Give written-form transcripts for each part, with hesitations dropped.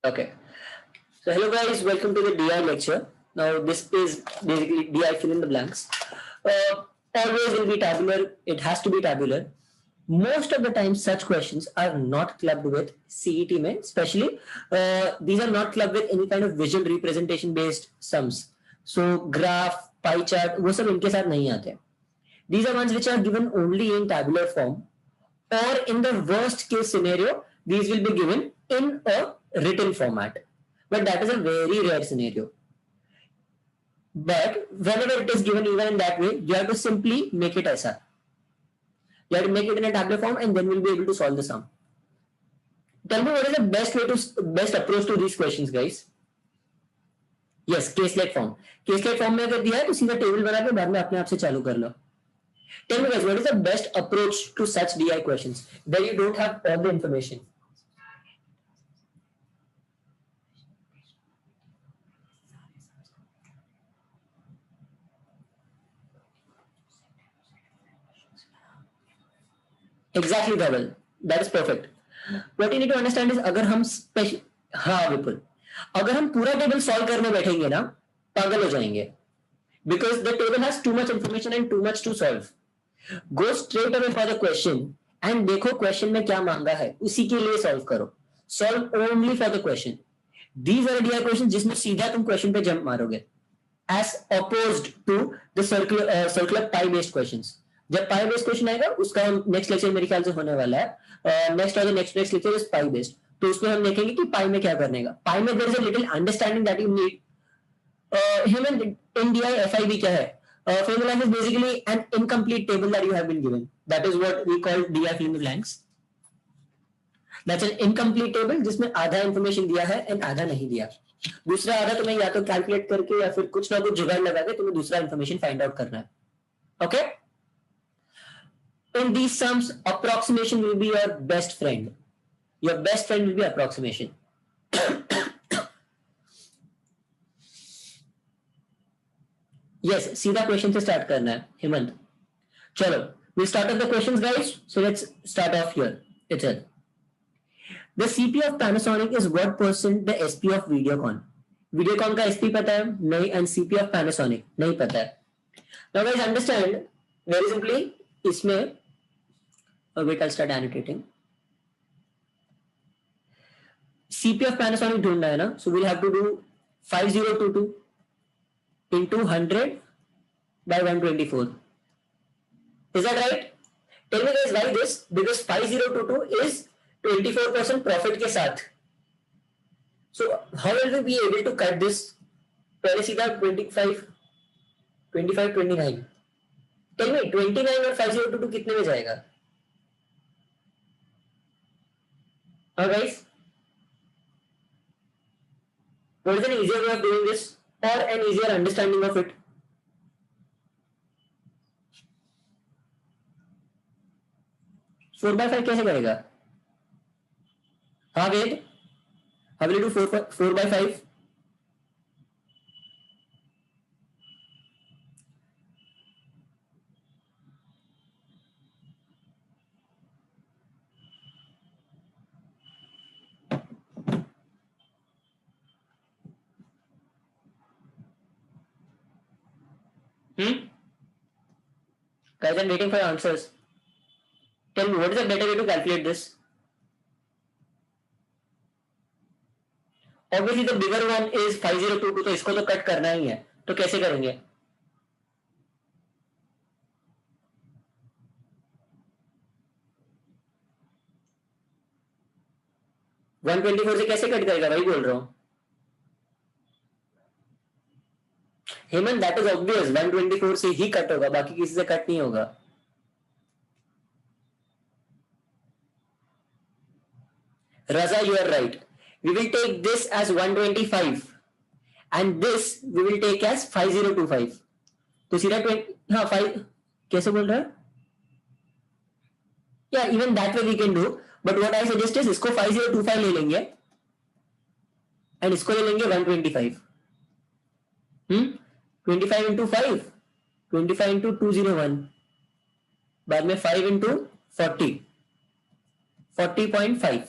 Okay. So hello guys, welcome to the DI lecture. Now this is basically DI fill in the blanks. Always will be tabular. It has to be tabular. Most of the time, such questions are not clubbed with CET में, especially these are not clubbed with any kind of visual representation based sums. So graph, pie chart, वो सब इनके साथ नहीं आते. These are ones which are given only in tabular form, or in the worst case scenario, these will be given in a written format. But that is a very rare scenario. But whenever it is given even in that way, you have to simply make it as a. You have to make it in a tabular form, and then we'll be able to solve the sum. Tell me what is the best approach to these questions, guys? Yes, caselet form. Caselet form में अगर दिया है तो सीधा table बना के बाद में अपने आप से चालू कर लो. Tell me guys, what is the best approach to such DI questions where you don't have all the information? Exactly, Dhaval. That is perfect. What you need to understand is अगर हम हाँ विपुल, अगर हम पूरा टेबल सॉल्व करने बैठेंगे ना, पागल हो जाएंगे. Because the table has too much information and too much to solve. Go straight away for the question and देखो question में क्या मांगा है, उसी के लिए solve करो. Solve only for the question. These are DI questions जिसमें सीधा तुम question पे jump मारोगे. As opposed to the circular pie based questions. जब पाई बेस्ड क्वेश्चन आएगा उसका हम नेक्स्ट लेक्चर मेरे ख्याल से होने वाला है. नेक्स्ट और next lecture is pi based. तो उसमें हम देखेंगे कि पाई में क्या करने का. पाई में there is a little understanding that you need. Human in DI FIB क्या है? Fill in the blank is basically an incomplete table that you have been given. That is what we call DI fill in the blanks. That's an incomplete table जिसमें आधा information दिया है and आधा नहीं दिया. दूसरा आधा तुम्हें या तो कैलकुलेट करके या फिर कुछ ना कुछ जुगाड़ लगा के तुम्हें दूसरा इंफॉर्मेशन फाइंड आउट करना है. Okay. In these sums, approximation will be your best friend. Your best friend will be approximation. Yes, सीधा क्वेश्चन से स्टार्ट करना है हेमंत. चलो, we start off the questions, guys. So let's start off here. It's it. The CP of Panasonic is what percent the SP of Videocon? Videocon का SP पता है? नहीं. And CP of Panasonic नहीं पता है. Now guys understand very simply इसमें wait, I'll start annotating. CP of Panasonic ढूंढना है ना, so we'll have to do 5022 into 100 by 124. Is that right? Tell me guys why this? Because 5022 is 24% profit के साथ. So how will we be able to cut this? पहले सीधा 25 29. Tell me 29 और 5022 कितने में जाएगा? Guys, what is an easier way of doing this or an easier understanding of it? Four by five कैसे करेगा? हाँ वेद, how will you do four by five? Guys, I'm waiting for your answers. Tell me, what is a better way to calculate this? Obviously, the bigger one is 5022, तो इसको तो cut करना ही है. तो कैसे करेंगे? वन 124 से कैसे कट करेगा? वही बोल रहा हूँ. Hemant, that is obvious. 124 से ही कट होगा, बाकी किसी से कट नहीं होगा. Raza, you are right. We will take this as 125 and this we will take as 5025. तो सीधा 20 हाँ 5 कैसे बोल रहा है? Yeah, even that way we can do. But what I suggest is इसको 5025 ले लेंगे and इसको ले लेंगे 125. 25 into 5, 25 into 201, बाद में 5 into 40, 40.5.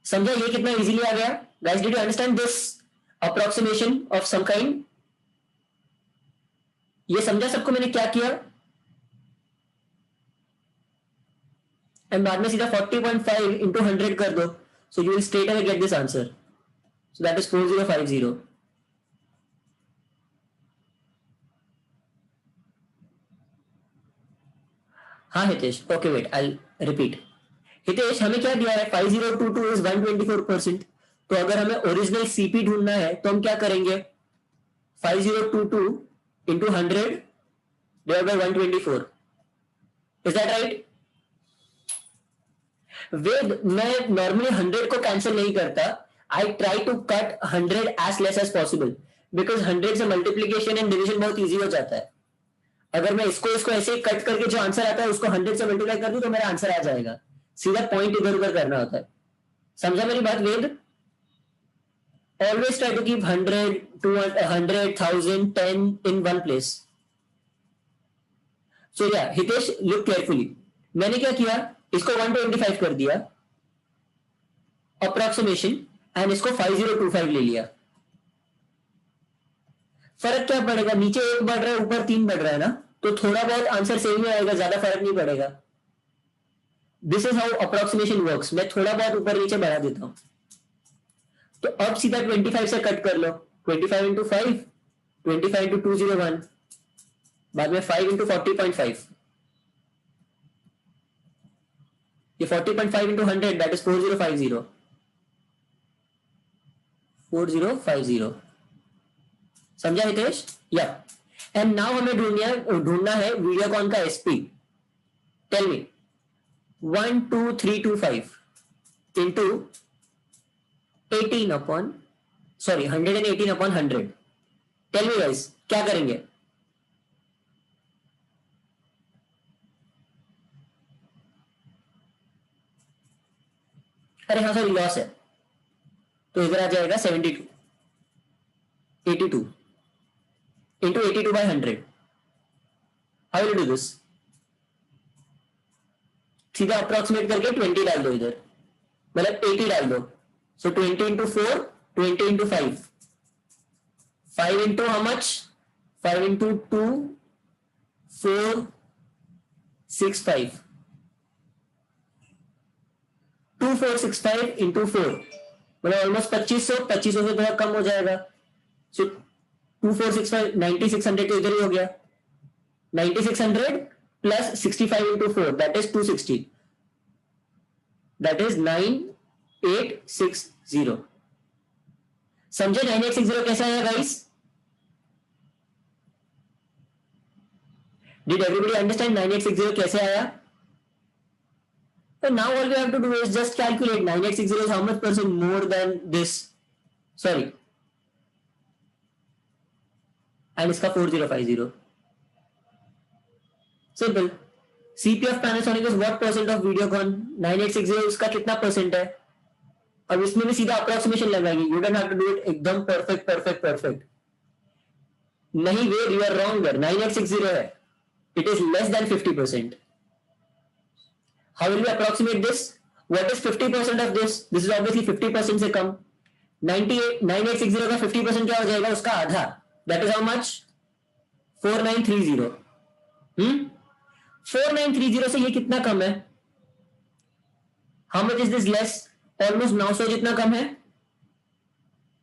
समझा ये कितना इजीली आ गया? Guys did you understand this approximation of some kind? ये समझा सबको मैंने क्या किया? एंड बाद में सीधा 40.5 इंटू 100 कर दो, so you will straight away get this answer. So that is 4050. हाँ Hitesh, okay wait I repeat. Hitesh हमें क्या दिया है? 5022 इज 124%. तो अगर हमें ओरिजिनल सीपी ढूंढना है तो हम क्या करेंगे? 5022 into 100 divide by 124. Is that right? Ved मैं नॉर्मली 100 को कैंसिल नहीं करता. I try to cut 100 as less as possible, because 100 से मल्टीप्लीकेशन एंड डिविजन बहुत इजी हो जाता है. अगर मैं इसको ऐसे कट करके जो आंसर आता है उसको 100 से मल्टीप्लाई कर दूं तो मेरा आंसर आ जाएगा. सीधा पॉइंट इधर उधर करना होता है. समझा मेरी बात Ved? Always try to keep 100, 200, 100, 1000, 10 in one place. So या हितेश लुक केयरफुली. मैंने क्या किया? इसको 125 कर दिया अप्रोक्सीमेशन, एंड इसको 5025 ले लिया. फर्क क्या पड़ेगा? नीचे एक बढ़ रहा है, ऊपर 3 बढ़ रहा है ना, तो थोड़ा बहुत आंसर सेम ही आएगा, ज्यादा फर्क नहीं पड़ेगा. This is how approximation works. मैं थोड़ा बहुत ऊपर नीचे बढ़ा देता हूं. तो अब सीधा 25 से कट कर लो. 25 इंटू 5, 25 इंटू 201, बाद में 5 इंटू 40.5, ये 40.5 इंटू 100 दैट इज 4050. 4050. समझा हितेश? या. एंड नाउ हमें ढूंढना है वीडियोकॉन का SP. Tell me. 12325 into 118 upon 100. Tell me guys क्या करेंगे? अरे हाँ सॉरी लॉस है, तो इधर आ जाएगा 72, 82 into 82 by 100. How will do this? सीधा अप्रोक्सीमेट करके 20 डाल दो इधर, मतलब 80 डाल दो. सो 20 into 4, 20 into 5, 5 into how much? 5 into 2, 4, 6, 5. 2465 into 4 मतलब ऑलमोस्ट 2500. 2500 से थोड़ा कम हो जाएगा. सो 2465, 9600 तो इधर ही हो गया. 9600 plus 65 into 4 that is 260. That is 9860. समझे 9860 कैसा है गाइस? डिड एवरीबॉडी अंडरस्टैंड 9860 कैसे आया? So now all we have to do is just calculate 9860 is how much percent more than this. Sorry. And इसका 4050. Simple. CP of Panasonic is what percent of Videocon? 9860 उसका कितना percent है? अब इसमें भी सीधा अप्रोक्सीमेशन लगाएंगे. You don't have to do it एकदम perfect. नहीं वे you are wrong there. 9860 है. It is less than 50%. How will we approximate this? What is 50% of this? This is obviously 50% से कम. 9860 का 50% क्या हो जाएगा? उसका आधा. That is how much? 4930. 4930 से ये कितना कम है? How much is this less? Almost 900 जितना कम है,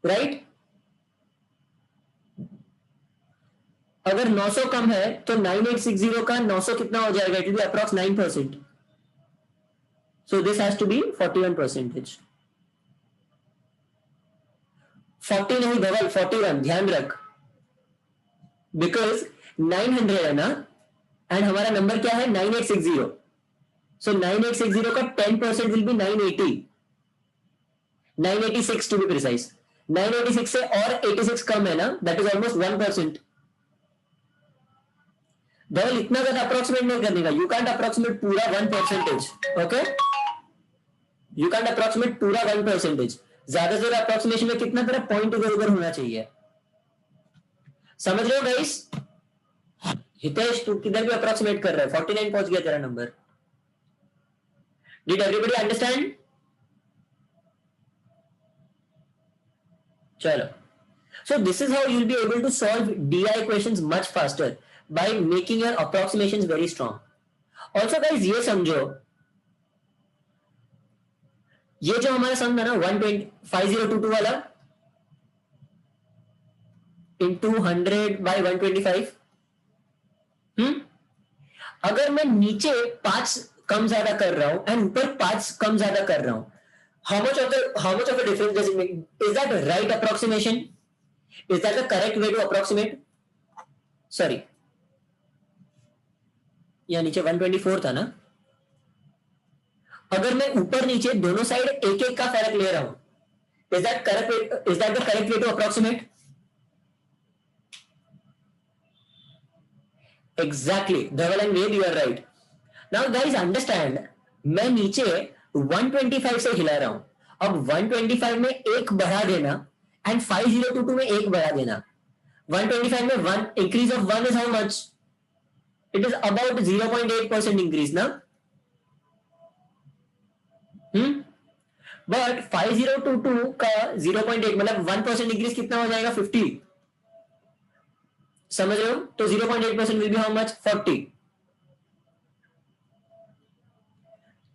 right? अगर 900 कम है तो 9860 का 900 कितना हो जाएगा? It will be approx 9%. So this has to be 41%. 40 नहीं धवल, 41 ध्यान रख. बिकॉज 900 है ना, एंड हमारा नंबर क्या है? 9860. सो 9860 का 10% will be 980. 986 to be precise. 986 से और 86 कम है ना, दैट इज ऑलमोस्ट 1%. धवल इतना ज्यादा अप्रोक्सीमेट नहीं करने का. यू कैंट अप्रोक्सीमेट पूरा 1%. ओके, यू कैंट अप्रोक्सीमेट पूरा 1%. ज्यादा से ज्यादा अप्रोक्सीमेशन में कितना तेरा पॉइंट इधर उधर होना चाहिए. समझ रहे हो गाइस? हितेश तू किधर भी अप्रोक्सीमेट कर रहा है. 49 पहुंच गया तेरा नंबर. Did everybody understand? चलो, so this is how you'll be able to solve DI equations much faster by making your approximations very strong. Also guys, ये समझो, ये जो हमारा सम था ना 120 5022 वाला इंटू 100/125, अगर मैं नीचे 5 कम ज्यादा कर रहा हूं एंड ऊपर 5 कम ज्यादा कर रहा हूं, how much of a difference does it make? Is that a right approximation? Is that the correct way to approximate? Sorry, या नीचे 124 था ना, अगर मैं ऊपर नीचे दोनों साइड एक एक का फर्क ले रहा हूं, is that the correct way to approximate? Exactly, Dhaval and Ved, you are right. Now guys understand, मैं नीचे 125 से हिला रहा हूं, अब 125 में एक बढ़ा देना एंड 5022 में एक बढ़ा देना, 125 में 1 increase of 1 is how much? It is about 0.8% increase ना, बट 5022 का 0.8 मतलब 1% इंक्रीज कितना हो जाएगा? 50, समझ रहे हो? तो 0.8% विल बी हाउ मच? 40.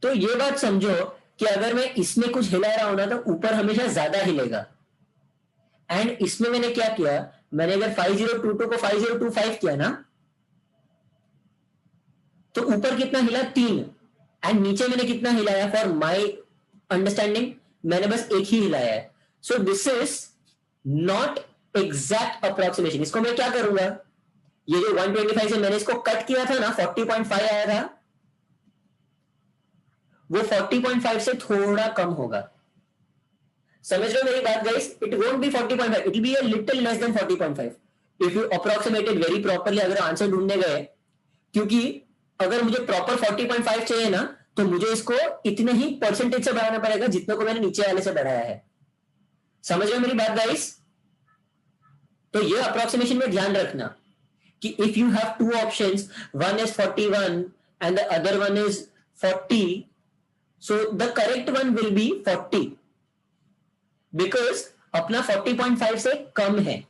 तो ये बात समझो कि अगर मैं इसमें कुछ हिला रहा हूं ना तो ऊपर हमेशा ज्यादा हिलेगा, एंड इसमें मैंने क्या किया, मैंने अगर 5022 को 5025 किया ना तो ऊपर कितना हिला? 3, एंड नीचे मैंने कितना हिलाया? फॉर माई अंडरस्टैंडिंग मैंने बस एक ही हिलाया है. सो this is not exact approximation. इसको मैं क्या करूंगा, ये जो 125 से मैंने इसको कट किया था ना, 40.5 आया था, वो 40.5 से थोड़ा कम होगा. समझ रहे हो मेरी बात guys? It won't be 40.5, it will be a little less than 40.5 if you approximate it very properly. अगर आंसर ढूंढने गए, क्योंकि अगर मुझे प्रॉपर 40.5 चाहिए ना तो मुझे इसको इतने ही परसेंटेज से बढ़ाना पड़ेगा जितने को मैंने नीचे वाले से बढ़ाया है. समझ रहे हो मेरी बात गाइस? तो ये अप्रोक्सीमेशन में ध्यान रखना कि if you have two options, one is 41 and the other one is 40, so the correct one will be 40 because अपना 40.5 से कम है.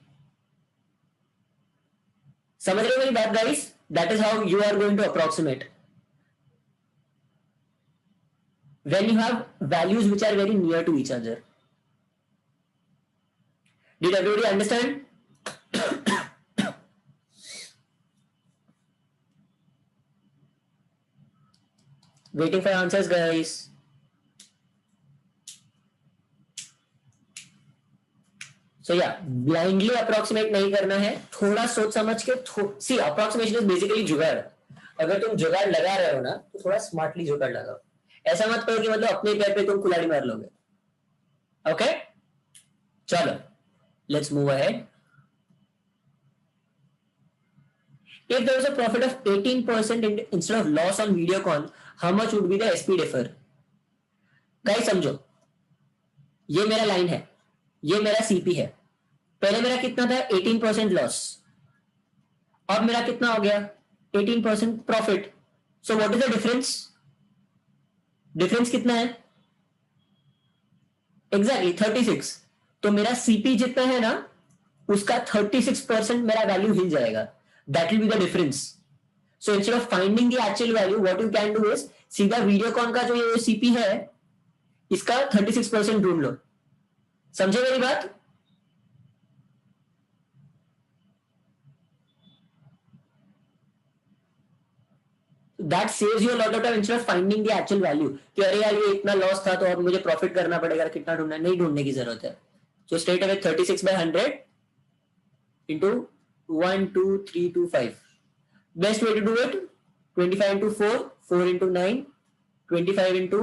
समझ रहे हो मेरी बात guys? That is how you are going to approximate when you have values which are very near to each other. Did everybody understand? Waiting for answers guys. So yeah, blindly approximate नहीं करना है, थोड़ा सोच समझ के. See, approximation is basically जुगाड़. अगर तुम जुगाड़ लगा रहे हो ना तो थोड़ा स्मार्टली जुगाड़ लगाओ. ऐसा मत करो कि मतलब अपने पैर पे तुम कुल्हाड़ी मार लोगे. ओके, चलो let's move ahead. If there was a profit of 18% instead of loss on Videocon, how much would be the SP differ? Guys समझो, ये मेरा लाइन है, ये मेरा CP है. पहले मेरा कितना था? 18% लॉस. अब मेरा कितना हो गया? 18% profit. So what is the difference? Difference कितना है? एग्जैक्टली 36. तो मेरा सीपी जितना है ना उसका 36% मेरा वैल्यू हिल जाएगा. That will be the difference. So instead of finding the actual value, what you can do is सीधा वीडियोकॉन का जो ये सीपी है इसका 36% ढूंढ लो. समझे मेरी बात? That saves you a lot of time instead of finding the actual value कि अरे यार ये इतना लॉस था तो अब मुझे प्रॉफिट करना पड़ेगा, कितना ढूंढना, नहीं ढूंढने की जरूरत है. So straight away 36/100 into 1 2 3 2 5. Best way to do it 25 into 4, 4 into 9, 25 into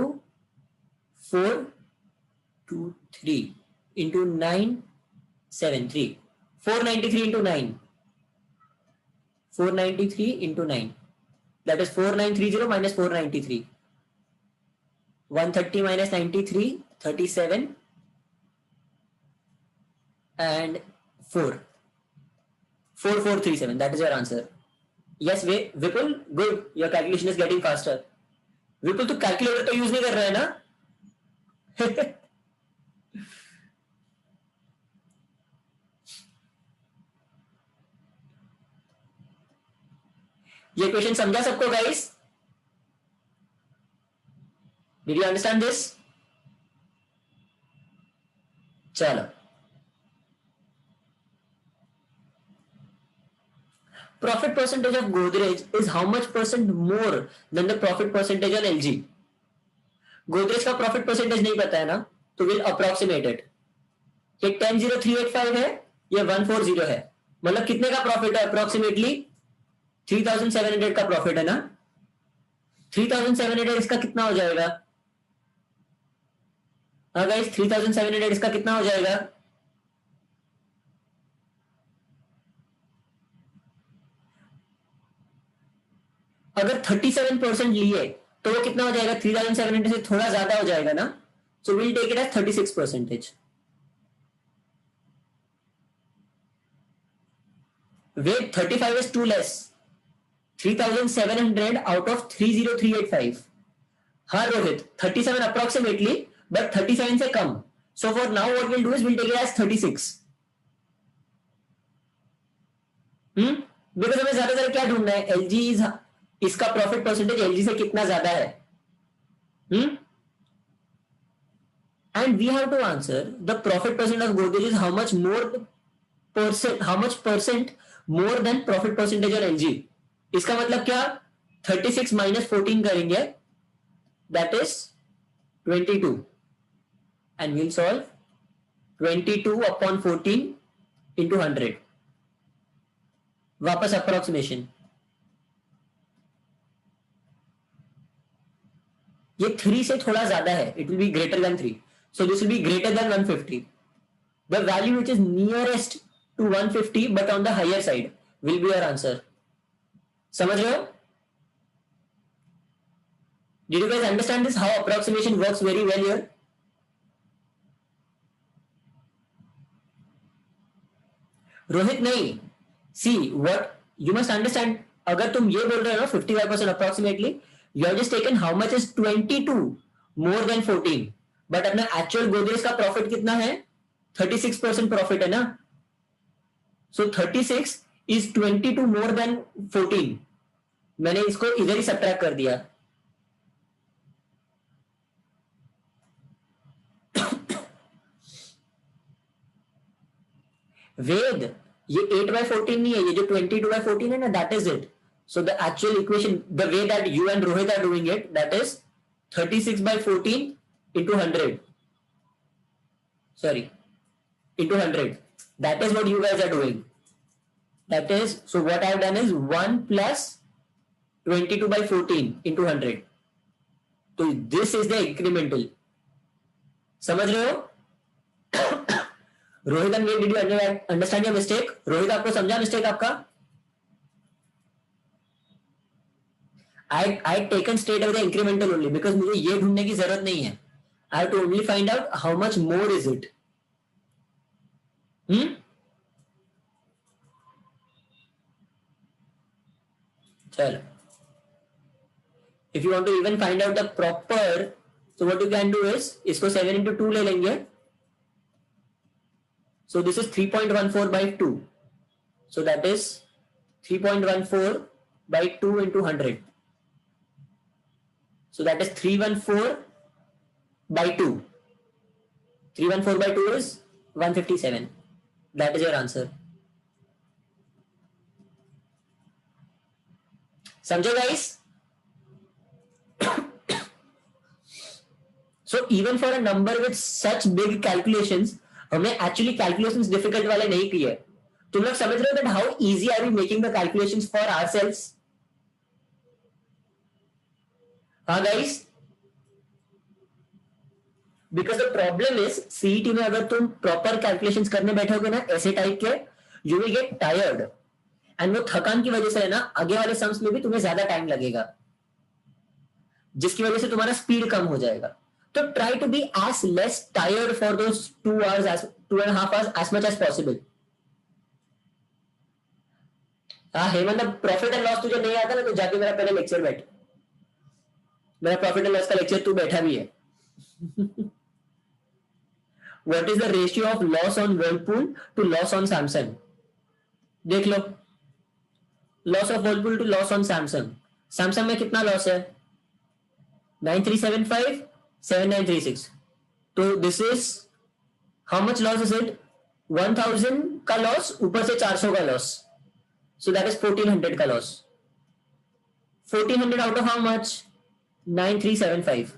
4 2 3 into 9 7 3, 493 into 9, 493 into 9. That is 4930 minus 493. 130 minus 93, 37 and 4. 4437. That is your answer. Yes, Vipul, good. Your calculation is getting faster. Vipul, तो calculator तो use नहीं कर रहा है ना? ये question समझा सबको guys? Did you understand this? चलो, profit percentage of Godrej is how much percent more than the profit percentage on LG? Godrej का profit percentage नहीं पता है ना, तो we'll approximate it. ये 10,0385 है, ये 140 है, मतलब कितने का प्रॉफिट है? अप्रोक्सीमेटली 3,700 का प्रॉफिट है ना. 3,700 इसका कितना हो जाएगा? हाँ गाइस, 3,700 इसका कितना हो जाएगा? अगर 37% लिए तो वो कितना हो जाएगा? 3,700 से थोड़ा ज्यादा हो जाएगा ना. So will take it as 36%. Wait, 35 is too less. 3,700 out of 30385. हाँ रोहित, 37 approximately, but 37 से कम. So for now what we'll do is we'll take it as 36. Because हमें ज्यादा ज़्यादा क्या ढूंढना है? LG इसका प्रॉफिट परसेंटेज LG से कितना ज्यादा है? And we have to answer the profit percent of Godrej is how much percent more than profit percentage on LG. इसका मतलब क्या? 36 minus 14 करेंगे, that is 22, and we'll solve 22 upon 14 into 100. वापस approximation. ये 3 से थोड़ा ज्यादा है, it will be greater than 3, so this will be greater than 150. The value which is nearest to 150 but on the higher side will be your answer. समझ रहे हो? Did you guys understand this? How approximation works very well here? Rohit नहीं. See, what you must understand, अगर तुम ये बोल रहे हो ना 55% approximately, you have just taken how much is 22 more than 14, but अपना actual Godrej का प्रॉफिट कितना है? 36% प्रॉफिट है ना. So 36 is 22 more than 14. मैंने इसको इधर ही सब्ट्रैक्ट कर दिया. वेद, ये 8/14 नहीं है, ये जो 22/14 है ना, that is it. So the actual equation, the way that you and Rohit are doing it, that is 36/14 into 100. Sorry, into 100. That is what you guys are doing. That is, so what I have done is 1 plus 22/14 into 100. So this is the incremental. समझ रहे हो? Rohit and did you understand your mistake? Rohit, आपको समझा mistake आपका? I taken straight away the incremental only because मुझे ये ढूंढने की जरूरत नहीं है. I have to only find out how much more is it. चलो, if you want to even find out the proper, so what you can do is इसको 7 into 2 ले लेंगे. So this is 3.14 by 2. So that is 3.14 by 2 into 100. So that is 314 by 2. 314 by 2 is 157. That is your answer. समझो guys? So even for a number with such big calculations, हमने actually calculations difficult वाले नहीं किए. तुम लोग समझ रहे हो that how easy are we making the calculations for ourselves? हाँ guys? Because the problem is CET में अगर तुम proper calculations करने बैठोगे ना ऐसे टाइप के, you will get tired. And वो थकान की वजह से है ना, आगे वाले सम्स में भी तुम्हें ज्यादा टाइम लगेगा, जिसकी वजह से तुम्हारा स्पीड कम हो जाएगा. तो try to be as less tired for those 2 hours, as 2.5 hours as much as possible. हाँ हेमंत, प्रॉफिट एंड लॉस तुझे नहीं आता ना, तो जाके मेरा पहले लेक्चर बैठ. मेरा प्रॉफिट एंड लॉस का लेक्चर तू बैठा भी है. What is the ratio of loss on Whirlpool to loss on Samsung? देख लो. Loss of Whirlpool to loss on Samsung. Samsung में कितना लॉस है? 9375, 7936. तो this is how much loss is it? 1000 का लॉस ऊपर से 400 का लॉस. सो दैट इज 1400 का loss. 1400 out of how much? 9375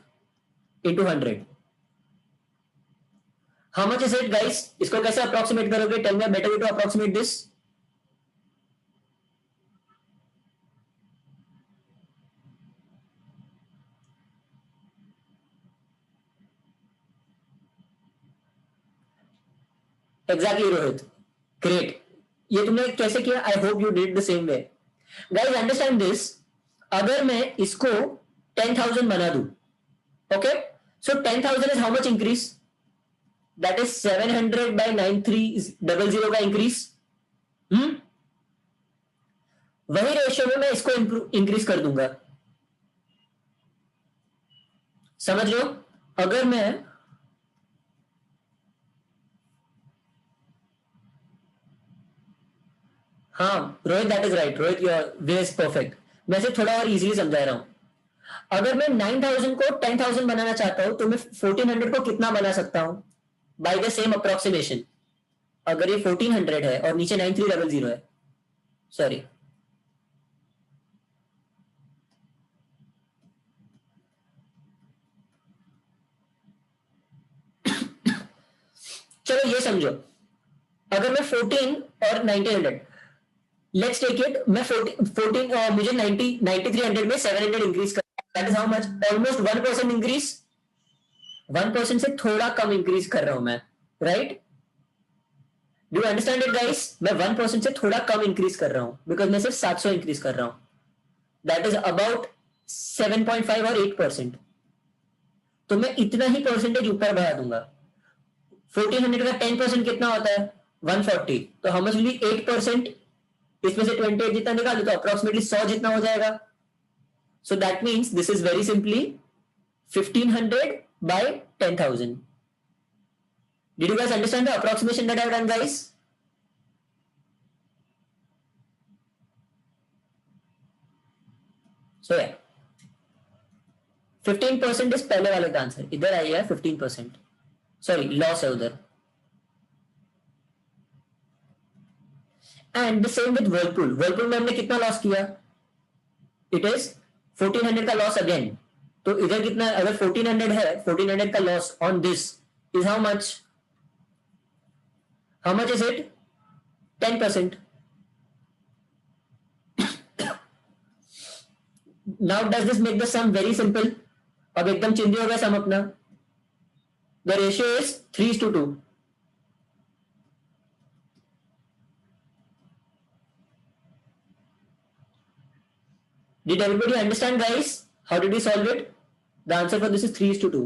into 100. How much is it, guys? इसको कैसे अप्रोक्सीमेट करोगे? Tell me better way to approximate this. Exactly Rohit, great. ये तुमने कैसे किया? I hope you did the same way. Guys understand this. अगर मैं इसको 10,000 बना दूं, okay, so 10,000 is how much increase? That is 700 by 9300 का इंक्रीज. वही रेशियो में मैं इसको इंक्रीज कर दूंगा. समझ लो. अगर मैं हाँ Rohit, that is right. Rohit your way is perfect. मैं इसे थोड़ा और इजीली समझा रहा हूं. अगर मैं 9,000 को 10,000 बनाना चाहता हूं तो मैं 1400 को कितना बना सकता हूं? By the same approximation. अगर ये 1400 है और नीचे 9300 है, सॉरी, चलो ये समझो. अगर मैं 14 और 1900, लेट्स टेक इट, मैं 14 और मुझे 9300 में 700 इंक्रीज कर, that is how much? Almost 1% increase. 1% से थोड़ा कम इंक्रीज कर रहा हूं मैं, right? Do you understand it guys? मैं 1% से थोड़ा कम इंक्रीज कर रहा हूं बिकॉज मैं सिर्फ 700 इंक्रीज कर रहा हूं. दैट इज अबाउट 7.5 और 8%. तो मैं इतना ही परसेंटेज ऊपर बढ़ा दूंगा. 1400 का 10% कितना होता है? 140. तो हाउ मच विल बी 8%? इसमें से 28 जितना निकालो तो अप्रोक्सीमेटली 100 जितना हो जाएगा. So that means this is very simply 1500 by 10,000. Did you guys understand the approximation that I have done, guys? So yeah, 15% is पहले वाले का आंसर. इधर आई है 15%, सॉरी लॉस है उधर. And the same with Whirlpool. Whirlpool में हमने कितना लॉस किया? इट इज 1400 का लॉस अगेन. तो इधर कितना? अगर 1400 है, 1400 का loss on this is how much? How much is it? 10%. Now does this make the sum very simple? अब एकदम चिंदी हो गया सम अपना. The ratio is 3:2. Did everybody understand, guys? How did we solve it? The answer for this is 3:2.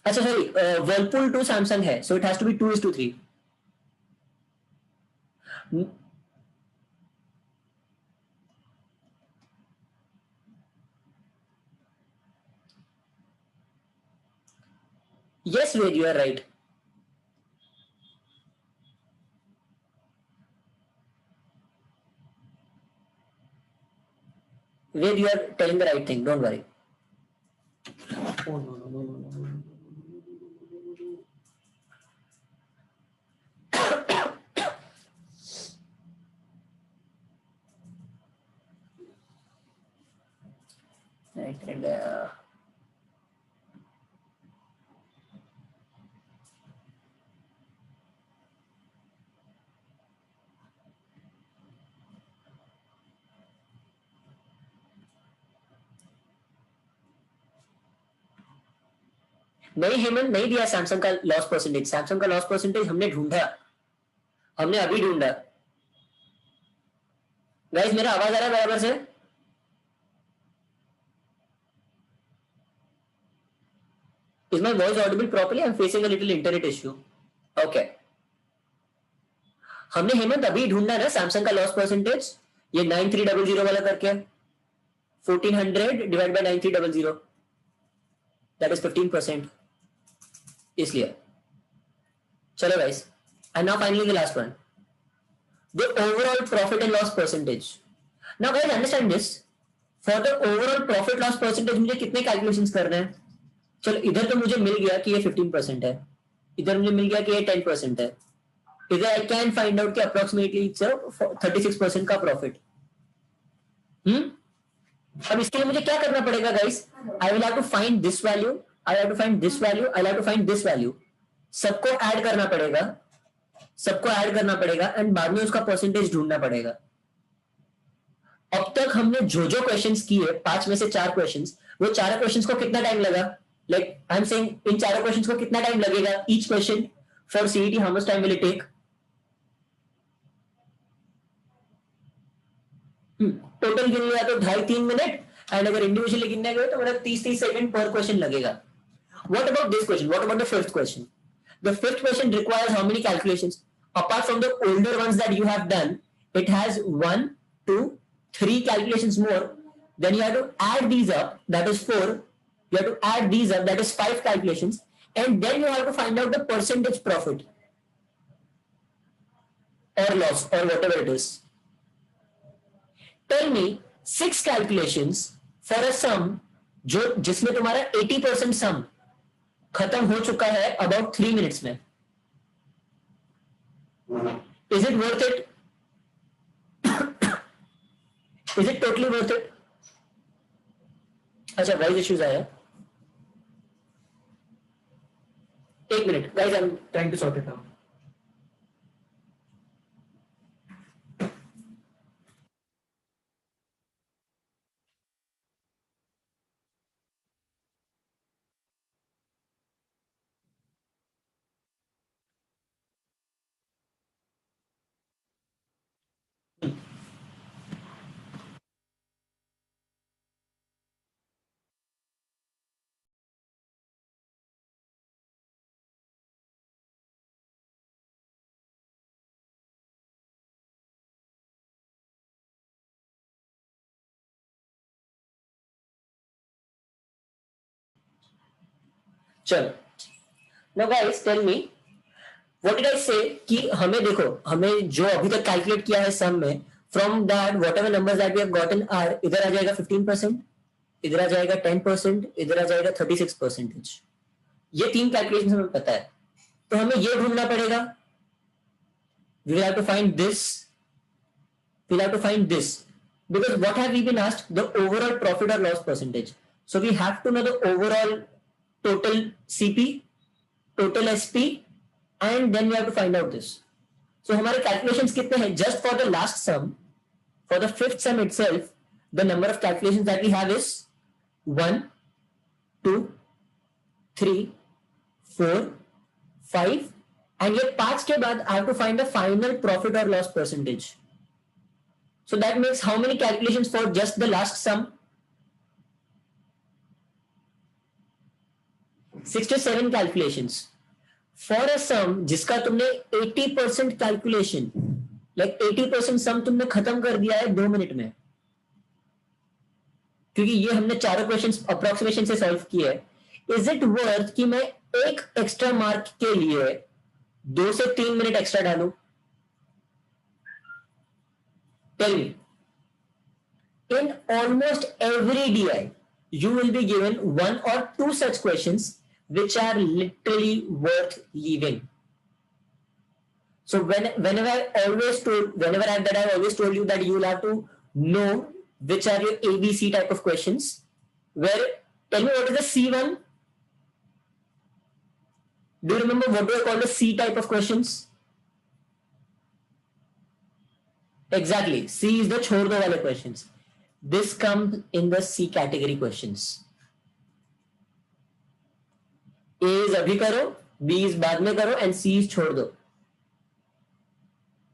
अच्छा sorry, Whirlpool to Samsung है, so it has to be 2:3. Yes, Ved, you are right. Ved, you are telling the right thing. Don't worry. Oh no. Right, and नहीं हेमंत, नहीं दिया Samsung का loss percentage. Samsung का loss percentage हमने ढूंढा, हमने अभी ढूंढा. गाइस मेरा आवाज आ रहा है बराबर से? Is my voice audible properly? I'm facing a little internet issue. Okay. हमने हेमंत अभी ढूंढा ना सैमसंग का लॉस परसेंटेज, ये 9300 वाला करके 1400 डिवाइड बाय 9300, दैट इज 15%. इसलिए चलो guys, and now finally the last one. the overall profit and loss percentage. Now guys understand this. For the overall profit loss percentage मुझे कितने कैलकुलेशंस करने हैं? चलो इधर तो मुझे मिल गया कि ये 15% है, इधर मुझे मिल गया कि ये 10% है, इधर आई कैन फाइंड आउट कि अप्रोक्सीमेटली इट्स 36% का प्रॉफिट. अब इसके लिए मुझे क्या करना पड़ेगा guys? I will have to find this value, I have to find this value, I have to find this value. सबको ऐड करना पड़ेगा, सबको ऐड करना पड़ेगा एंड बाद में उसका परसेंटेज ढूंढना पड़ेगा. अब तक हमने जो जो क्वेश्चंस किए 5 में से 4 क्वेश्चंस, वो 4 क्वेश्चंस को कितना टाइम लगा? Like I am saying in 4 questions को कितना टाइम लगेगा? Each question for CET how much time will it take? Total गिन लिया तो 2.5-3 मिनट, एंड अगर इंडिविजुअली गिनने गए तो मतलब 30-30 सेकंड पर क्वेश्चन लगेगा. What about this question? What about the fifth question? The fifth question requires how many calculations? Apart from the older ones that you have done, it has 1, 2, 3 calculations more. Then you have to add these up, that is 4. You have to add these up, that is 5 calculations. And then you have to find out the percentage profit or loss or whatever it is. Tell me 6 calculations for a sum जो जिसमें तुम्हारा 80% sum खत्म हो चुका है about 3 minutes में. Is it worth it? Is it totally worth it? अच्छा voice issues आया, 1 minute guys, I am trying to sort it out. चलो now guys tell me what did I say कि हमें देखो, हमें जो अभी तक कैलकुलेट किया है सम में, from that whatever numbers that we have gotten are, इधर आ जाएगा 15%, इधर आ जाएगा 10%, इधर आ जाएगा 36%. ये 3 कैलकुलेशन हमें पता है, तो हमें ये ढूंढना पड़ेगा. We will have to find this, we will have to find this, because what have we been asked? The overall profit or loss percentage. So we have to know the overall total CP, total SP, and then we have to find out this. So हमारे calculations कितने हैं? Just for the last sum, for the fifth sum itself, the number of calculations that we have is 1, 2, 3, 4, 5, and ये 5 के बाद I have to find the final profit or loss percentage. So that makes how many calculations for just the last sum? 6 to 7 calculations for a sum जिसका तुमने 80% calculation, like 80% sum तुमने खत्म कर दिया है 2 मिनट में, क्योंकि ये हमने चारों क्वेश्चंस अप्रोक्सीमेशन से सॉल्व किए हैं. इज इट वर्थ कि मैं एक एक्स्ट्रा मार्क के लिए 2 से 3 मिनट एक्स्ट्रा डालूं? Tell me. In almost every DI, you will be given 1 or 2 such questions which are literally worth leaving. So whenever I always told you that you will have to know which are your ABC type of questions. Where, tell me what is the C1? Do you remember what do I call the C type of questions? Exactly. C is the छोड़ दो वाले questions. This comes in the C category questions. A is अभी करो, B is बाद में करो, and C is छोड़ दो.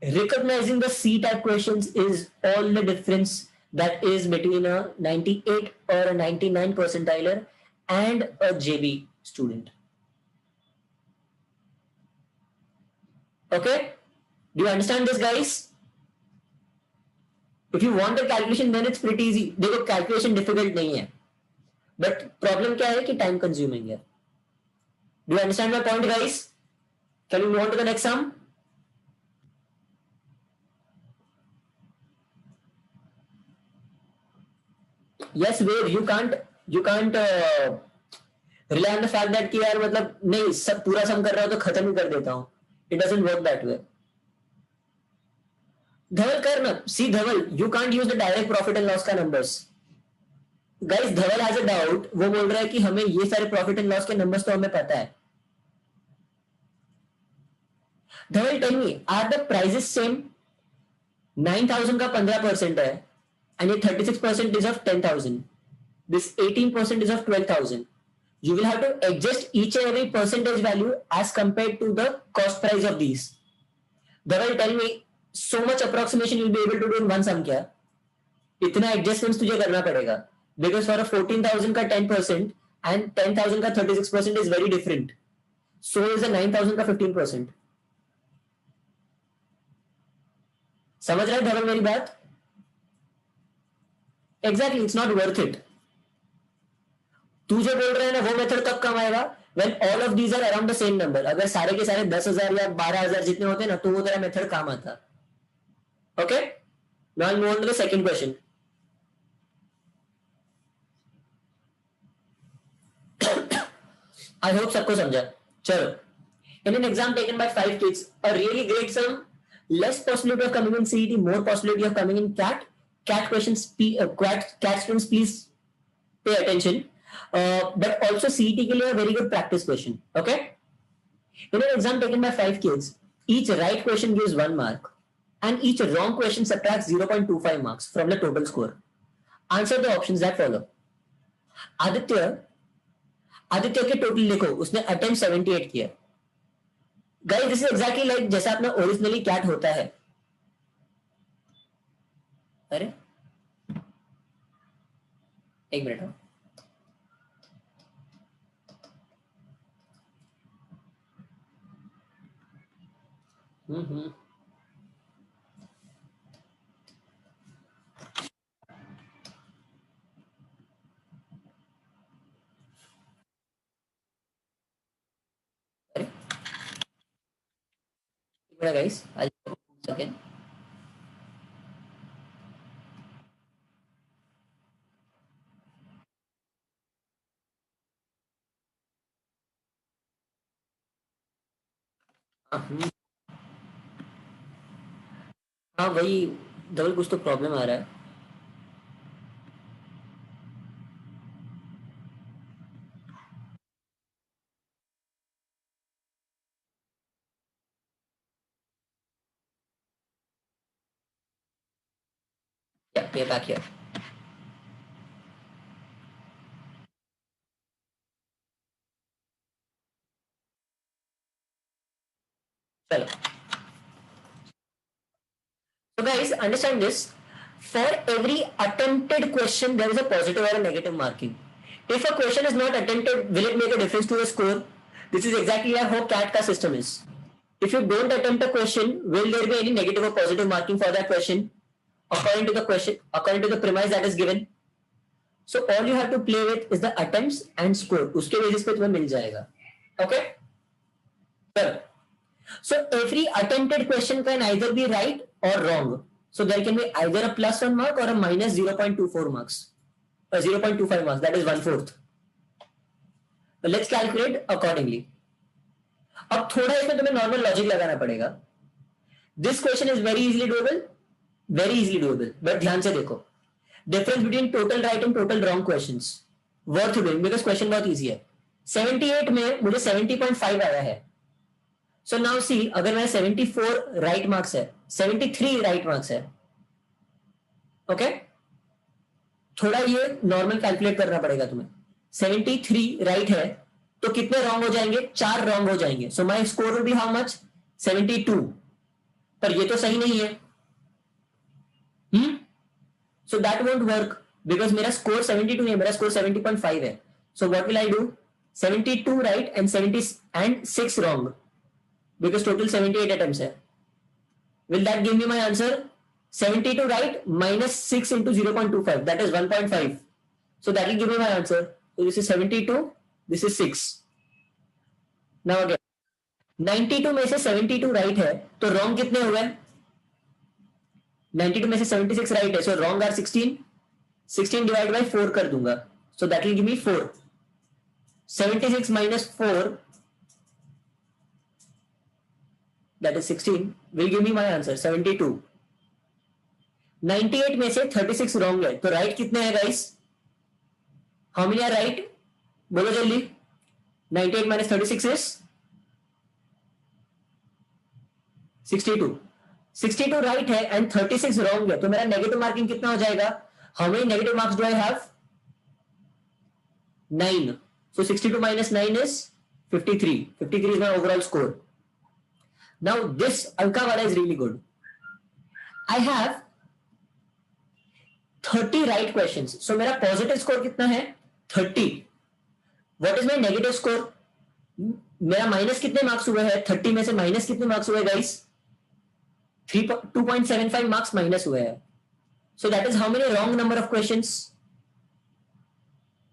Recognizing the C type questions is all the difference that is between a 98 or a 99 percentiler and a JB student. Okay? Do you understand this, guys? If you want the calculation, then it's pretty easy. देखो calculation difficult नहीं है, but problem क्या है कि time consuming है. Do you understand my point, guys? Can we move on to the next sum? yes Wave, you can't rely on the fact that कि यार मतलब नहीं सब पूरा सम कर रहा हो तो खत्म ही कर देता हूँ. It doesn't work that way. धवल कर ना, see Dhawal, you can't use the direct profit and loss का numbers. Guys, Dhawal has a doubt, वो बोल रहा है कि हमें ये सारे profit and loss के numbers तो हमें पता है. धवल, tell me, are the prices same? 9,000 का 15% है and ये 36% is of 10,000. This 18% is of 12,000. You will have to adjust each and every percentage value as compared to the cost price of these. Dhaval, tell me, so much approximation you'll be able to do in one sum क्या? इतना adjustments तुझे करना पड़ेगा. Because for a 14,000 का 10% and 10,000 का 36% is very different. So is a 9,000 का 15%. समझ रहा है धवल मेरी बात? Exactly, it's not worth it. तू जो बोल रहा है ना वो मेथड कब काम आएगा? When all of these are around the same number. अगर सारे के सारे 10,000 या 12,000 जितने होते हैं ना तो वो तेरा मेथड काम आता. Okay? Now I'll move on to the second question. I hope सबको समझा. चलो. In an exam taken by 5 kids, a really great sum, less possibility of coming in CET, more possibility of coming in CAT. CAT questions, CAT students, please pay attention. But also CET के लिए a very good practice question. Okay? In an exam taken by 5 kids, each right question gives 1 mark and each wrong question subtracts 0.25 marks from the total score. Answer the options that follow. Aditya के total लिखो, उसने attempt 78 किया. Guys, this is exactly like जैसा अपना originally cat होता है. अरे एक मिनट. guys, I'll again. हाँ वही धवल, कुछ तो प्रॉब्लम आ रहा है. Yeah, we're back here. चलो. So guys, understand this. For every attempted question, there is a positive or a negative marking. If a question is not attempted, will it make a difference to the score? This is exactly how CAT का system is. If you don't attempt a question, will there be any negative or positive marking for that question? According to the question, according to the premise that is given. So all you have to play with is the attempts and score. उसके basis पे तुम्हें मिल जाएगा. Okay? Well, so every attempted question can either be right or wrong. So there can be either a +1 mark or a minus 0.24 marks. 0.25 marks, that is 1/4. So let's calculate accordingly. अब थोड़ा इसमें तुम्हें normal logic लगाना पड़ेगा. This question is very easily doable, but ध्यान से देखो. Difference between total right and total wrong questions worth doing because question बहुत इजी है. 78 में मुझे 70.5 आया है. सो नाउ सी, अगर मैं 74 राइट मार्क्स है, 73 राइट मार्क्स है. ओके, थोड़ा ये नॉर्मल कैलकुलेट करना पड़ेगा तुम्हें. 73 राइट है तो कितने रॉन्ग हो जाएंगे? 4 रॉन्ग हो जाएंगे. So my score will be how much? 72. पर ये तो सही नहीं है. So that won't work because मेरा स्कोर 72 नहीं है, मेरा स्कोर 70.5 है. So what will I do? 72 right and 6 wrong because total 78 attempts है. Will that give me my answer? 72 right minus 6 into 0.25, that is 1.5. So that will give me my answer. So this is 72, this is 6. Now again, 92 में से 72 right है तो wrong कितने हो गए? 92 में से 76 right है, so wrong are 16. 16 divide by 4 कर दूंगा, so that will give me 4. 76 minus 4 that is 16 will give me my answer 72. 98 में से 36 रॉन्ग है, तो राइट कितने हैं guys? How many are right? बोलो जल्दी. 98 माइनस 36 इज 62. 62 राइट है एंड 36 रॉन्ग है, तो मेरा नेगेटिव मार्किंग कितना हो जाएगा? How many negative marks do I have? 9. So 62 minus 9 is 53. 53 is my overall score. Now this Alkawala is really good. I have 30 right questions. So मेरा positive score कितना है? 30. What is my negative score? मेरा minus कितने marks हुए हैं? 30 में से minus कितने मार्क्स हुए गाइस? 2.75 मार्क्स माइनस हुए हैं. So that is how many wrong number of questions?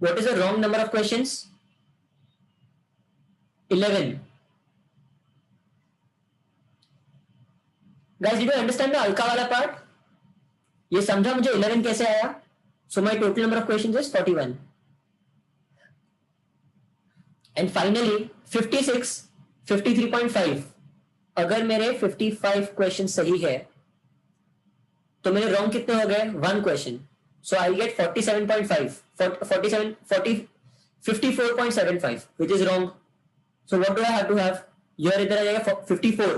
What is the wrong number of questions? 11. Guys, did you understand the Alkawala part? ये समझा मुझे 11 कैसे आया? So my total number of questions is 41. And finally 56, 53.5. अगर मेरे 55 question सही है तो मेरे रॉन्ग कितने हो गए? 1 question. So I get 47.5, 54.75, which is wrong. So what do I have to have? Here इधर आ जाएगा 54.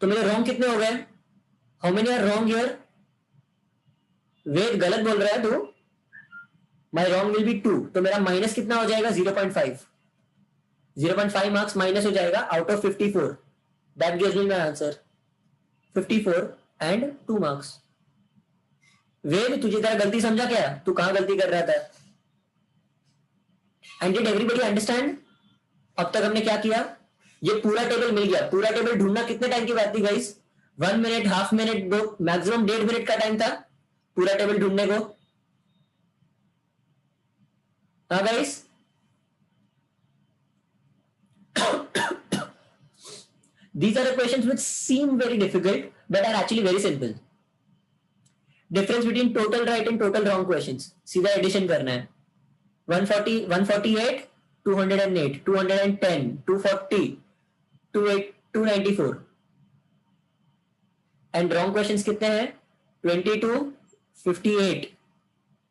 तो मेरे रॉन्ग कितने हो गए? How many are wrong here? वेद गलत बोल रहा है तू. My wrong will be 2. तो मेरा माइनस कितना हो जाएगा? 0.5. 0.5 मार्क्स माइनस हो जाएगा out of 54. That gives me my answer 54 and 2 marks. वेद तुझे तेरा गलती समझा क्या? तू कहां गलती कर रहा था? And did everybody understand? अब तक हमने क्या किया? ये पूरा टेबल मिल गया. पूरा टेबल ढूंढना कितने टाइम की बात थी guys? 1 minute, half minute, 2, maximum 1.5 minute का टाइम था पूरा टेबल ढूंढने को. हाँ guys, these are the questions which seem very difficult but are actually very simple. Difference between total right and total wrong questions. सीधा एडिशन करना है. 140, 148, 208, 210, 240, 294. And wrong questions कितने हैं? 22, 58,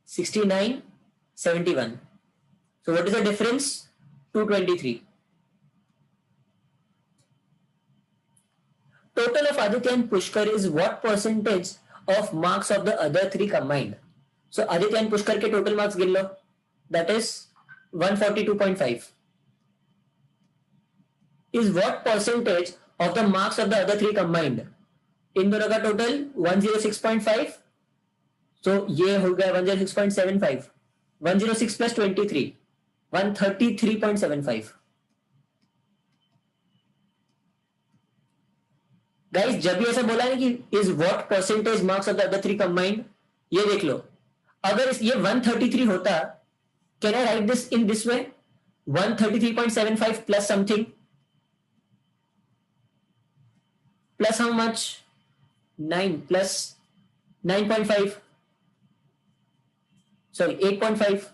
69, 71. सो what is the difference? 223. Total of Aditya and Pushkar is what percentage of marks of the other 3 combined? So Aditya and Pushkar के total marks गिन लो. That is 142.5. Is what percentage of the marks of the other 3 combined? इन दोनों का total 106.5. So ये हो गया 106.75. 106 plus 23, 133.75. Guys, जब भी ऐसा बोला है कि is what percentage marks of the other 3 combined, ये देख लो. अगर ये 133 होता, can I write this in this way? 133.75 plus something, plus how much? 9 plus 9.5, sorry 8.5.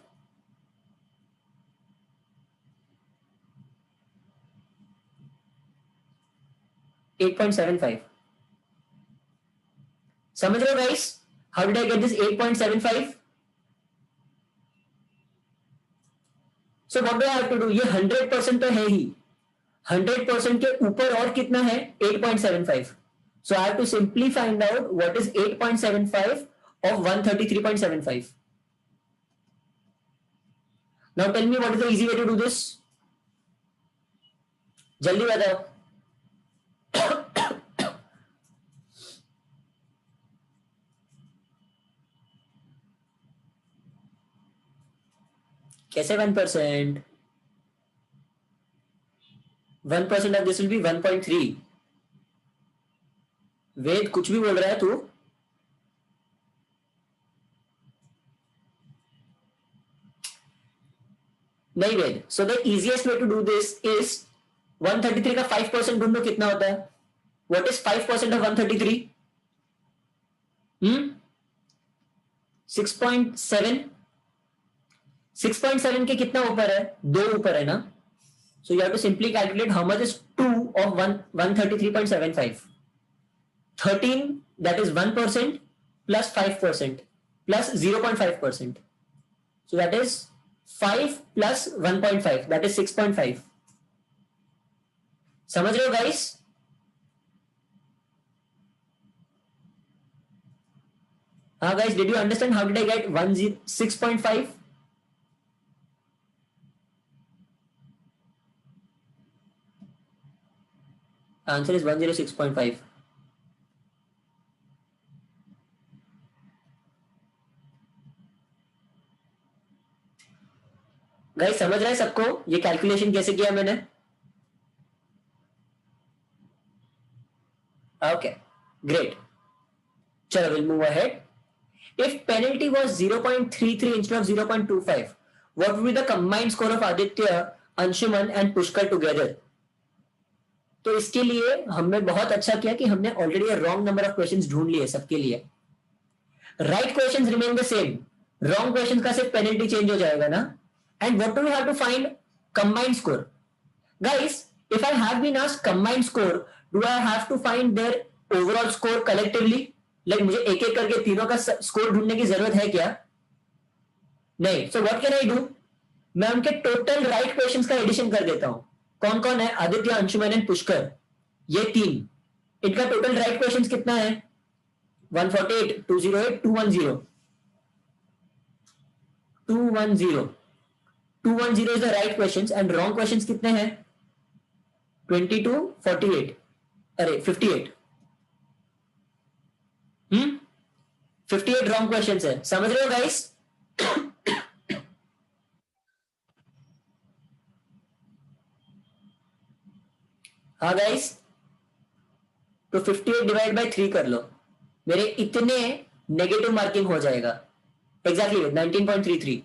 समझ रहे हो guys? How did I get this 8.75? So what do I have to do? ये 100% तो है ही. 100% के ऊपर और कितना है? 8.75. So I have to simply find out what is 8.75 of 133.75. Now tell me what is the easy way to do this. जल्दी बताओ. कैसे 1%? 1% of this will be 1.3. Ved कुछ भी बोल रहा है तू? नहीं Ved. So the easiest way to do this is 133 का 5% ढूंढो कितना होता है. What is 5% of 133? 6.7 6.7 के कितना ऊपर है? 2 ऊपर है ना. So you have to simply calculate how much is 2 of 133.75. 13, that is 1% plus 5% plus 0.5%. So that is 5 plus 1.5, that is 6.5. समझ रहे हो guys? हाँ guys, did you understand how did I get 6.5? Answer is 106.5. Guys समझ रहा है सबको ये calculation कैसे किया मैंने? Okay great. चलो will move ahead. If penalty was 0.33 instead of 0.25, what would be the combined score of Aditya, Anshuman and Pushkar together? तो इसके लिए हमने बहुत अच्छा किया कि हमने already wrong number of questions ढूंढ लिए सबके लिए. Right questions remain the same, wrong questions का सिर्फ पेनल्टी चेंज हो जाएगा ना. And what do we have to find? Combined score. Guys if I have been asked combined score, do I have to find their overall score collectively? Like मुझे एक एक करके तीनों का स्कोर ढूंढने की जरूरत है क्या? नहीं. So what can I do? मैं उनके टोटल राइट क्वेश्चंस का एडिशन कर देता हूं. कौन कौन है? आदित्य, अंशुमन एंड पुष्कर. ये तीन, इनका टोटल राइट क्वेश्चंस कितना है? 148, 208, 210. 210 210 is the right questions and wrong questions कितने हैं? 22, 48, अरे 58. 58 रॉन्ग क्वेश्चंस है. समझ रहे हो गाइस? हाँ गाइस, तो 58 डिवाइड बाय 3 कर लो. मेरे इतने नेगेटिव मार्किंग हो जाएगा. Exactly 19.33.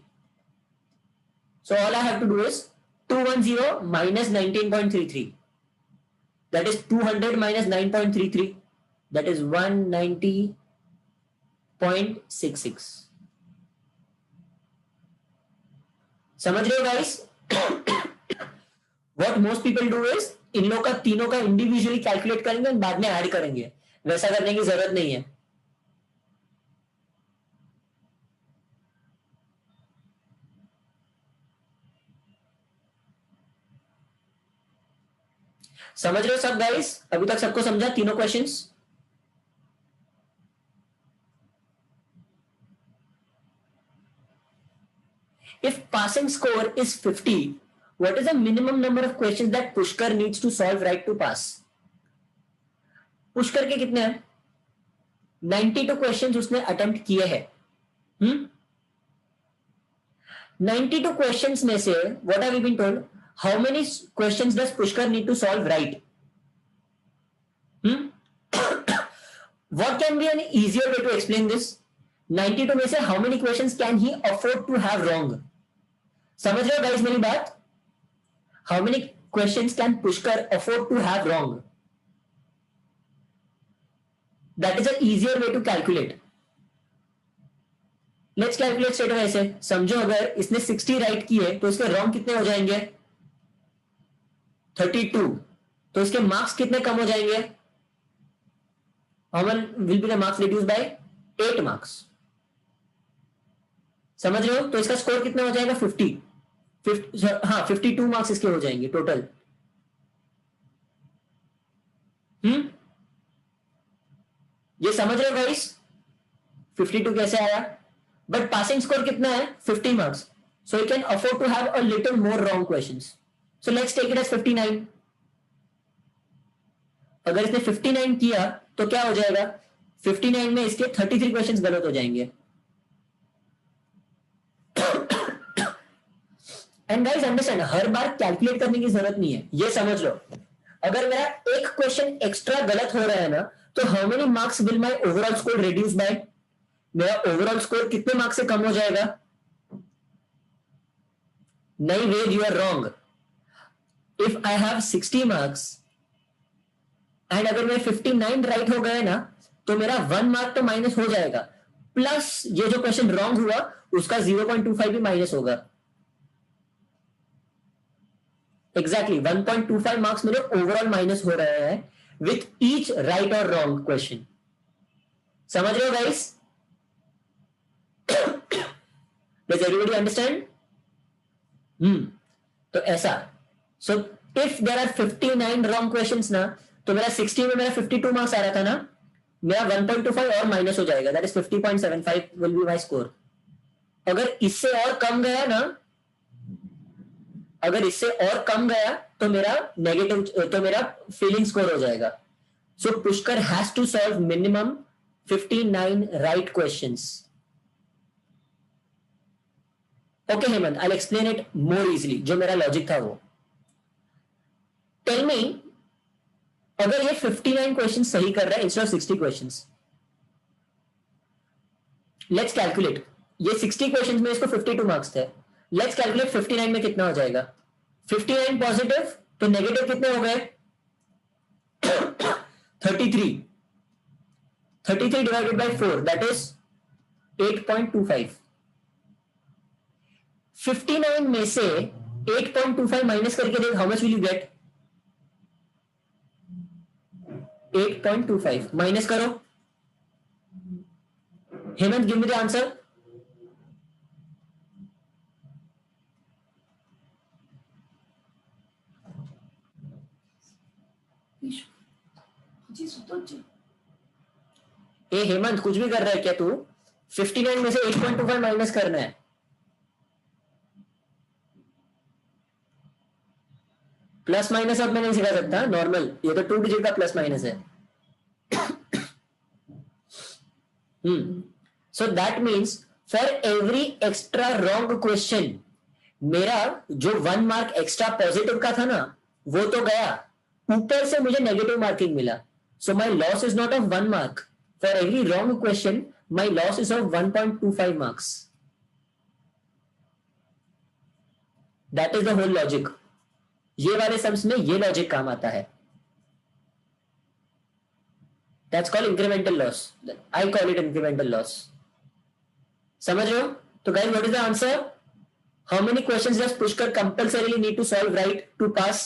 So all I have to do is 210 minus 19.33. That is 200 minus 9.33. That is 190.66. समझ रहे हो guys? What most people do is इन लोग का तीनों का इंडिविजुअली कैलकुलेट करेंगे और बाद में ऐड करेंगे. वैसा करने की जरूरत नहीं है. समझ रहे हो सब गाइस? अभी तक सबको समझा तीनों questions? If passing score is 50, what is the minimum number of questions that Pushkar needs to solve right to pass? Pushkar के कितने हैं? 92 क्वेश्चंस उसने अटेम्प्ट किए हैं. 92 क्वेश्चंस में से what have we been told? How many questions does Pushkar need to solve right? What can be an easier way to explain this? 92 में से how many questions can he afford to have wrong? समझ रहे हो guys मेरी बात? How many questions can Pushkar afford to have wrong? That is an easier way to calculate. Let's calculate straight away ऐसे. समझो अगर इसने 60 राइट किए तो इसके रॉन्ग कितने हो जाएंगे? 32. तो इसके मार्क्स कितने कम हो जाएंगे? How many will be the marks reduced by? 8 marks. समझ रहे हो? तो इसका स्कोर कितना हो जाएगा? 50. हाँ 52 मार्क्स इसके हो जाएंगे टोटल. ये समझ रहे हो गाइस? 52 कैसे आया? बट पासिंग स्कोर कितना है? 50 marks. So you can afford to have a little more wrong questions. So let's take it as 59. अगर इसने 59 किया तो क्या हो जाएगा? 59 में इसके 33 क्वेश्चंस गलत हो जाएंगे. And guys understand, her bar calculate करने की जरूरत नहीं है. ये समझ लो, अगर मेरा एक क्वेश्चन एक्स्ट्रा गलत हो रहा है ना, तो how many marks will my overall score reduce by? मेरा ओवरऑल स्कोर कितने मार्क्स से कम हो जाएगा? नहीं Ved, you are wrong. If I have 60 marks and अगर मेरे 59 राइट हो गए ना, तो मेरा 1 मार्क तो माइनस हो जाएगा. प्लस ये जो क्वेश्चन रॉन्ग हुआ उसका 0.25 भी माइनस होगा। एग्जैक्टली 1.25 मार्क्स मेरे ओवरऑल माइनस हो रहे हैं विथ ईच राइट और रॉन्ग क्वेश्चन। समझ रहे हो गाइस? Does everybody understand? तो ऐसा, so if there are 59 wrong questions ना, तो मेरा 60 में मेरा 52 मार्क्स आ रहा था ना, मेरा 1.25 और माइनस हो जाएगा, that is 50.75 will be my score. अगर इससे और कम गया ना, अगर इससे और कम गया तो मेरा नेगेटिव, तो मेरा फेलिंग स्कोर हो जाएगा। So Pushkar has to solve minimum 59 right questions. Okay Hemant, I will explain it more easily, जो मेरा लॉजिक था वो। टेल मी, अगर ये 59 क्वेश्चन सही कर रहा है instead of 60 questions, let's calculate, ये 60 क्वेश्चंस में इसको 52 मार्क्स थे, लेट्स कैलकुलेट 59 में कितना हो जाएगा। 59 पॉजिटिव तो नेगेटिव कितने हो गए? 33। 33 डिवाइडेड बाय 4 दैट इज 8.25। 59 में से 8.25 माइनस करके देख, how much will you get? 8.25 minus करो। Hemant give me the answer. ए हेमंत, कुछ भी कर रहा है क्या तू? 59 में से 8.25 माइनस करना है। प्लस माइनस अब मैं नहीं सिखा सकता, नॉर्मल, ये तो 2 डिजिट का प्लस माइनस है। So that means for every extra wrong question, मेरा जो 1 मार्क एक्स्ट्रा पॉजिटिव का था ना, वो तो गया, ऊपर से मुझे नेगेटिव मार्किंग मिला। So my loss is not of 1 mark, for every wrong question my loss is of 1.25 marks. That is the whole logic. ये वाले सम्स में ये लॉजिक काम आता है। That's called incremental loss. I call it incremental loss. समझ रहे हो? तो guys, what is the answer? How many questions does Pushkar compulsorily need to solve right to pass?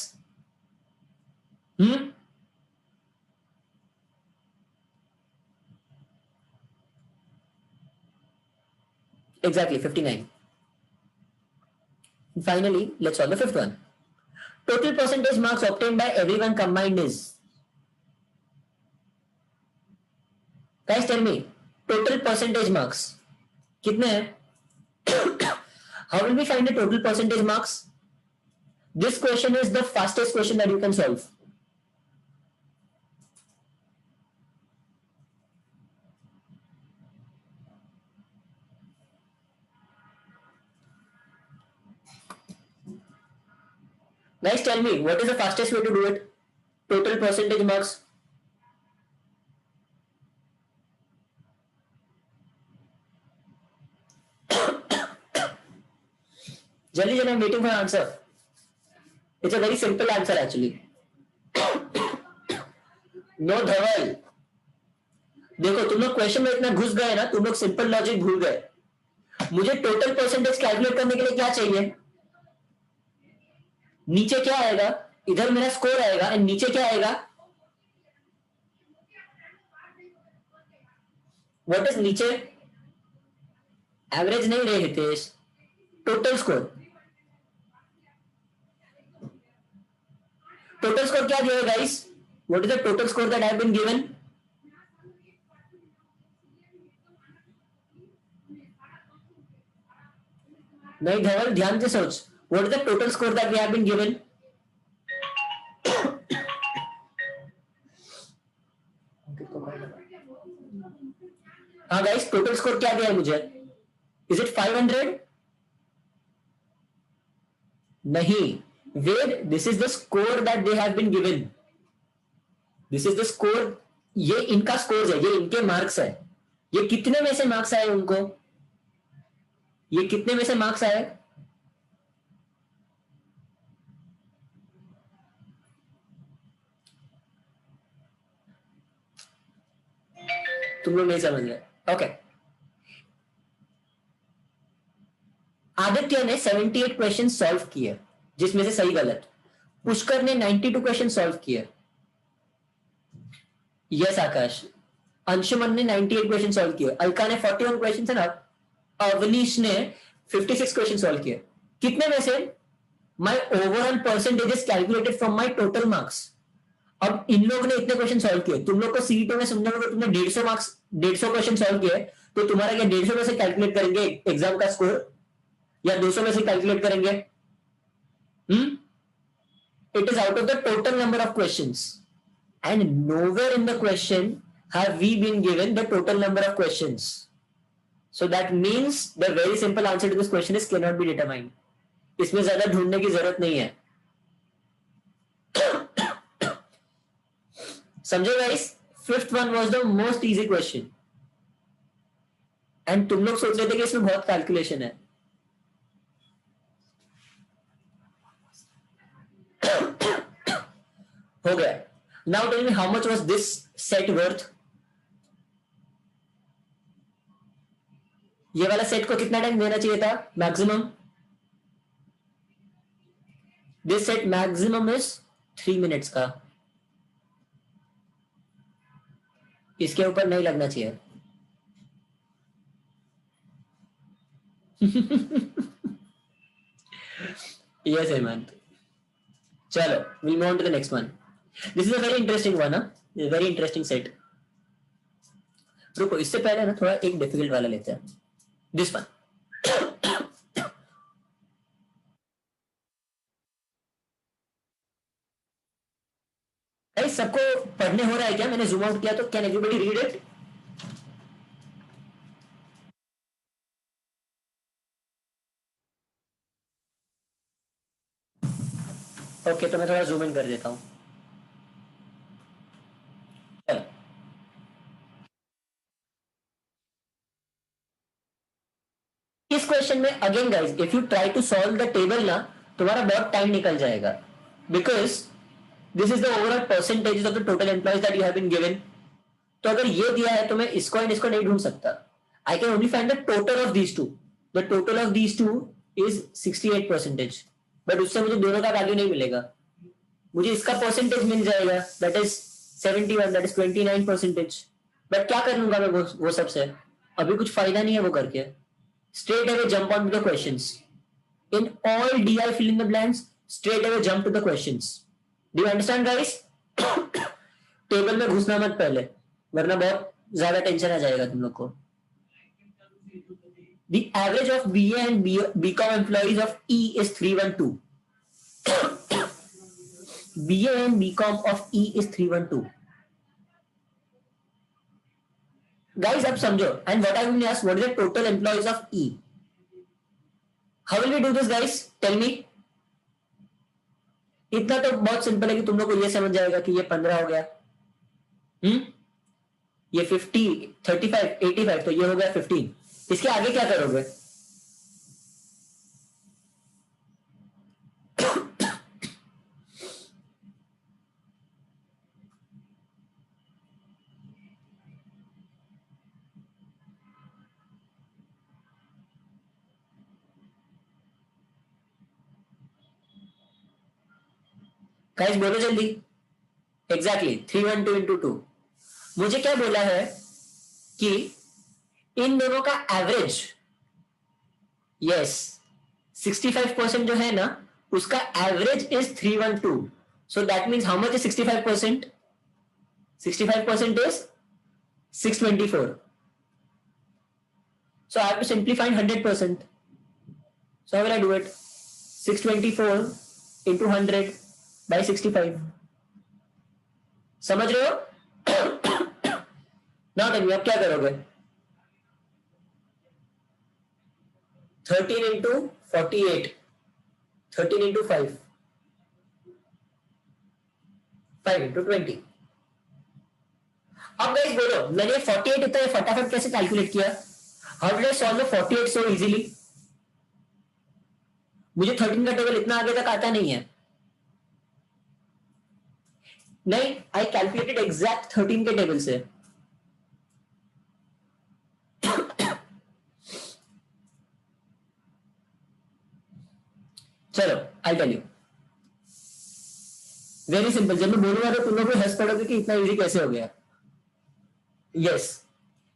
Exactly, 59. Finally, let's solve the fifth one. Total percentage marks obtained by everyone combined is. Guys, tell me, total percentage marks कितने हैं? How will we find the total percentage marks? This question is the fastest question that you can solve. Guys, tell me, what is the fastest way to do it? Total percentage marks. Jaldi jaldi, I'm waiting for an answer. It's a very simple answer actually. No धवल, देखो तुम लोग question में इतना घुस गए ना, तुम लोग सिंपल लॉजिक भूल गए। मुझे टोटल परसेंटेज कैलकुलेट करने के लिए क्या चाहिए? नीचे क्या आएगा? इधर मेरा स्कोर आएगा, एंड नीचे क्या आएगा? व्हाट इज नीचे? एवरेज नहीं रे Hitesh, total score. Total score क्या दिया है guys? What is the total score that have been given? नहीं धवल, ध्यान से सोच, what is the total score that we have been given? हाँ गाइस, टोटल स्कोर क्या दिया है मुझे? Is it 500? नहीं Ved, this is the score that they have been given. This is the score, ये इनका स्कोर है, ये इनके मार्क्स है। ये कितने में से मार्क्स आए उनको? ये कितने में से मार्क्स आए? तुम लोग नहीं समझ रहे। ओके, आदित्य ने 78 क्वेश्चन सॉल्व किए, जिसमें से सही गलत। पुष्कर ने 92 क्वेश्चन सॉल्व किए। यस आकाश। अंशुमन ने 98 क्वेश्चन सॉल्व किए। अलका ने 41 क्वेश्चन है ना। अवनीश ने 56 क्वेश्चन सॉल्व किए। कितने में से? My overall percentage is calculated from my total marks. अब इन लोगों ने इतने क्वेश्चन सॉल्व किए, तुम लोग को सीईटी में समझना होगा, तुमने 150 मार्क्स 150 क्वेश्चन सॉल्व किए, तो तुम्हारा क्या 150 में से कैलकुलेट करेंगे एग्जाम का स्कोर, या 200 में से कैलकुलेट करेंगे? It is out of the total number of questions, and nowhere in the question have we been given the total number of questions. So that means the very simple answer to this question is cannot be determined. इसमें ज्यादा ढूंढने की जरूरत नहीं है. समझो guys, fifth one was the most easy question. And तुम लोग सोच रहे थे कि इसमें बहुत कैलकुलेशन है. हो गया. Now tell me how much was this set worth? ये वाला सेट को कितना टाइम देना चाहिए था maximum? This set maximum is 3 minutes का. इसके ऊपर नहीं लगना चाहिए. यस हेमंत. चलो we'll move on to the next one. This is a very interesting one, very interesting set. रुको, इससे पहले ना थोड़ा एक डिफिकल्ट वाला लेते हैं. This one. सबको पढ़ने हो रहा है क्या? मैंने जूम आउट किया तो can everybody read it? Okay, तो मैं थोड़ा जूम इन कर देता हूं. इस क्वेश्चन में again guys, if you try to solve the table ना, तुम्हारा बहुत टाइम निकल जाएगा, because this is the overall percentage of the total employees that you have been given. तो अगर ये दिया है तो मैं इसको एंड इसको नहीं ढूंढ सकता. I can only find the total of these two. The total of these two is 68 percentage, but उससे मुझे दोनों का वैल्यू नहीं मिलेगा. मुझे इसका परसेंटेज मिल जाएगा, that is 71, that is 29 percentage. But क्या कर लूंगा मैं वो सबसे? अभी कुछ फायदा नहीं है वो करके. Straight away jump on to the questions. In all DI fill in the blanks, straight away jump to the questions. Do you understand guys? Table में घुसना मत पहले, वरना बहुत ज्यादा टेंशन आ जाएगा तुम लोग को. The average of BA and BCom employees of E is 312. BA and BCom of E is 312. Guys, अब समझो. And what I will ask, what is the total employees of E? How will we do this, guys? Tell me. इतना तो बहुत simple है कि तुम लोग को ये समझ जाएगा कि ये 15 हो गया. ये 50, 35, 85, तो ये हो गया 15. इसके आगे क्या करोगे? गाइस बोलो जल्दी. Exactly 312 into 2. मुझे क्या बोला है कि इन दोनों का एवरेज, यस, 65% जो है ना, उसका average is 312. So that means how much is 65%? 65% is 624. So I have to simply find 100%. So how will I do it? 624 into 100 by 65. समझ रहे हो? Now tell me, आप क्या करोगे? 13 into 48, 13 into 5, 5 into 20. अब गाइस बोलो, मैंने 48 इतना फटाफट कैसे कैलकुलेट किया? How did I solve the 48 so easily? मुझे 13 का टेबल इतना आगे तक आता नहीं है. नहीं, I calculated exact 13 के टेबल से. I tell you, very simple. जब मैं बोलूंगा तो तुम लोग भी हंस पड़ोगे कि इतना इजी कैसे हो गया. यस,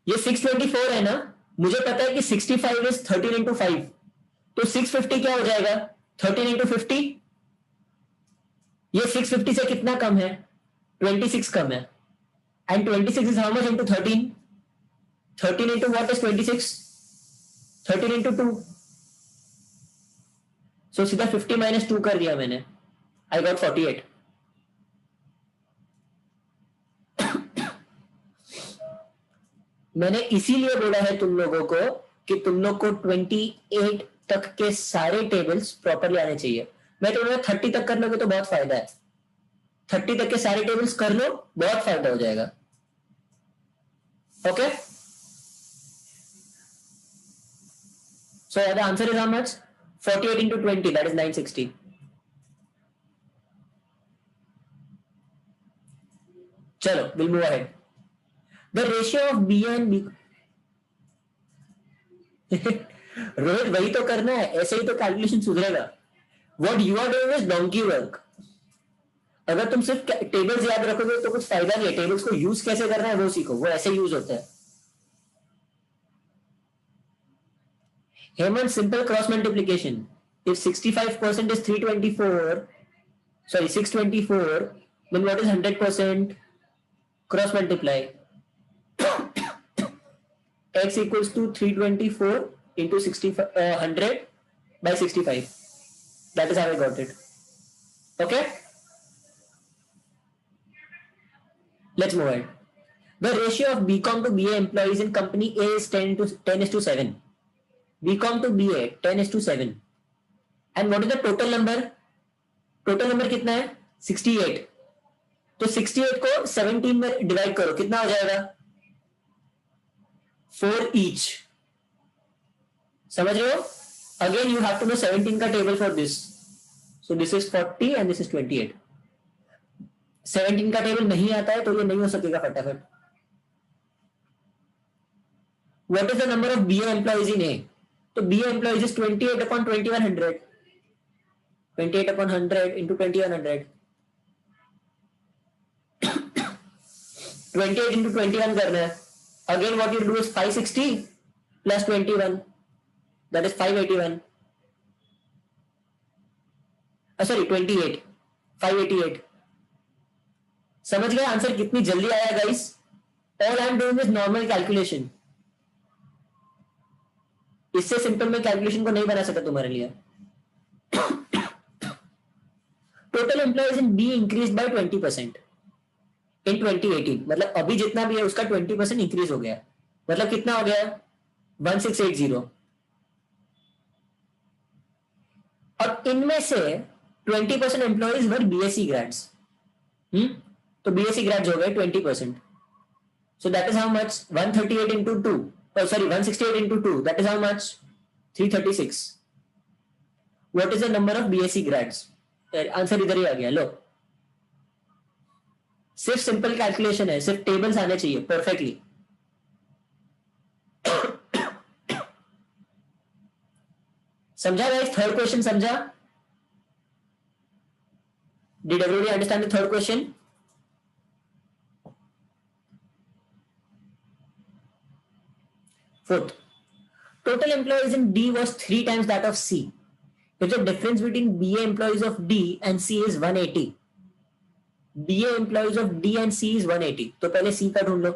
ये 624 है ना, मुझे पता है कि 65 इज 13 इंटू 5, तो 650 क्या हो जाएगा, 13 इंटू 50. ये 650 से कितना कम है, 26 कम है. And 26 is how much into 13, 13 into what is 26, 13 into 2. सो सीधा 50 माइनस 2 कर दिया मैंने, आई गॉट 48. मैंने इसीलिए बोला है तुम लोगों को कि तुम लोग को 28 तक के सारे टेबल्स प्रॉपरली आने चाहिए. मैं तो 30 तक कर लोगे तो बहुत फायदा है. 30 तक के सारे टेबल्स कर लो, बहुत फायदा हो जाएगा. Okay, so the answer is how much, 48 into 20, that is 960. चलो, we'll move ahead. The ratio of B and B. Rohit वही तो करना है, ऐसे ही तो कैलकुलेशन सुधरेगा. What you are doing is donkey work. अगर तुम सिर्फ टेबल्स याद रखोगे तो कुछ फायदा नहीं है. टेबल्स को यूज कैसे करना है वो सीखो, वो ऐसे यूज होता है. Hemant, simple cross multiplication. If 65% is 324, sorry 624, then what is 100%? Cross multiply. X equals to 324 into 100 by 65. That is how I got it. Okay? Let's move ahead. The ratio of BCom to BA employees in company A is 10 is to 7. BCom to BA 10 is to 7. And what is the total number, total number कितना है 68. तो 68 को 17 में divide करो, कितना हो जाएगा 4 each. समझ रहे हो? Again you have to know 17 का table for this. So this is 40 and this is 28. 17 का टेबल नहीं आता है तो ये नहीं हो सकेगा फटाफट. What is the number of BA employees in A, तो BA employees is 28 upon 2100. 28 upon 100 into 2100. 28 into 21 करना है. Again what you do is 560 plus 21, that is 581. Sorry 28, 588. समझ गए आंसर कितनी जल्दी आया guys? All I am doing is normal calculation. इससे simple मैं कैलकुलेशन को नहीं बना सका तुम्हारे लिए. Total employees in be increase by 20% इन 2018. मतलब अभी जितना भी है उसका 20% इंक्रीज हो गया. मतलब कितना हो गया 1680. और इनमें से 20% एम्प्लॉइज वर बीएससी ग्रेड्स. तो बीएससी ग्रेड्स हो गए 20%. सो that is how much 138 into 2, sorry 168 into 2, that is how much 336. What is the number of BSc grads? Answer इधर ही आ गया. लो, सिर्फ सिंपल कैलकुलेशन है, सिर्फ टेबल्स आने चाहिए परफेक्टली. समझा गाइस? थर्ड क्वेश्चन समझा? Did everybody understand the third question? Fourth, total employees in D was 3 times that of C. If the difference between BA employees of D and C is 180, BA employees of D and C is 180, तो पहले C का ढूंढ लो.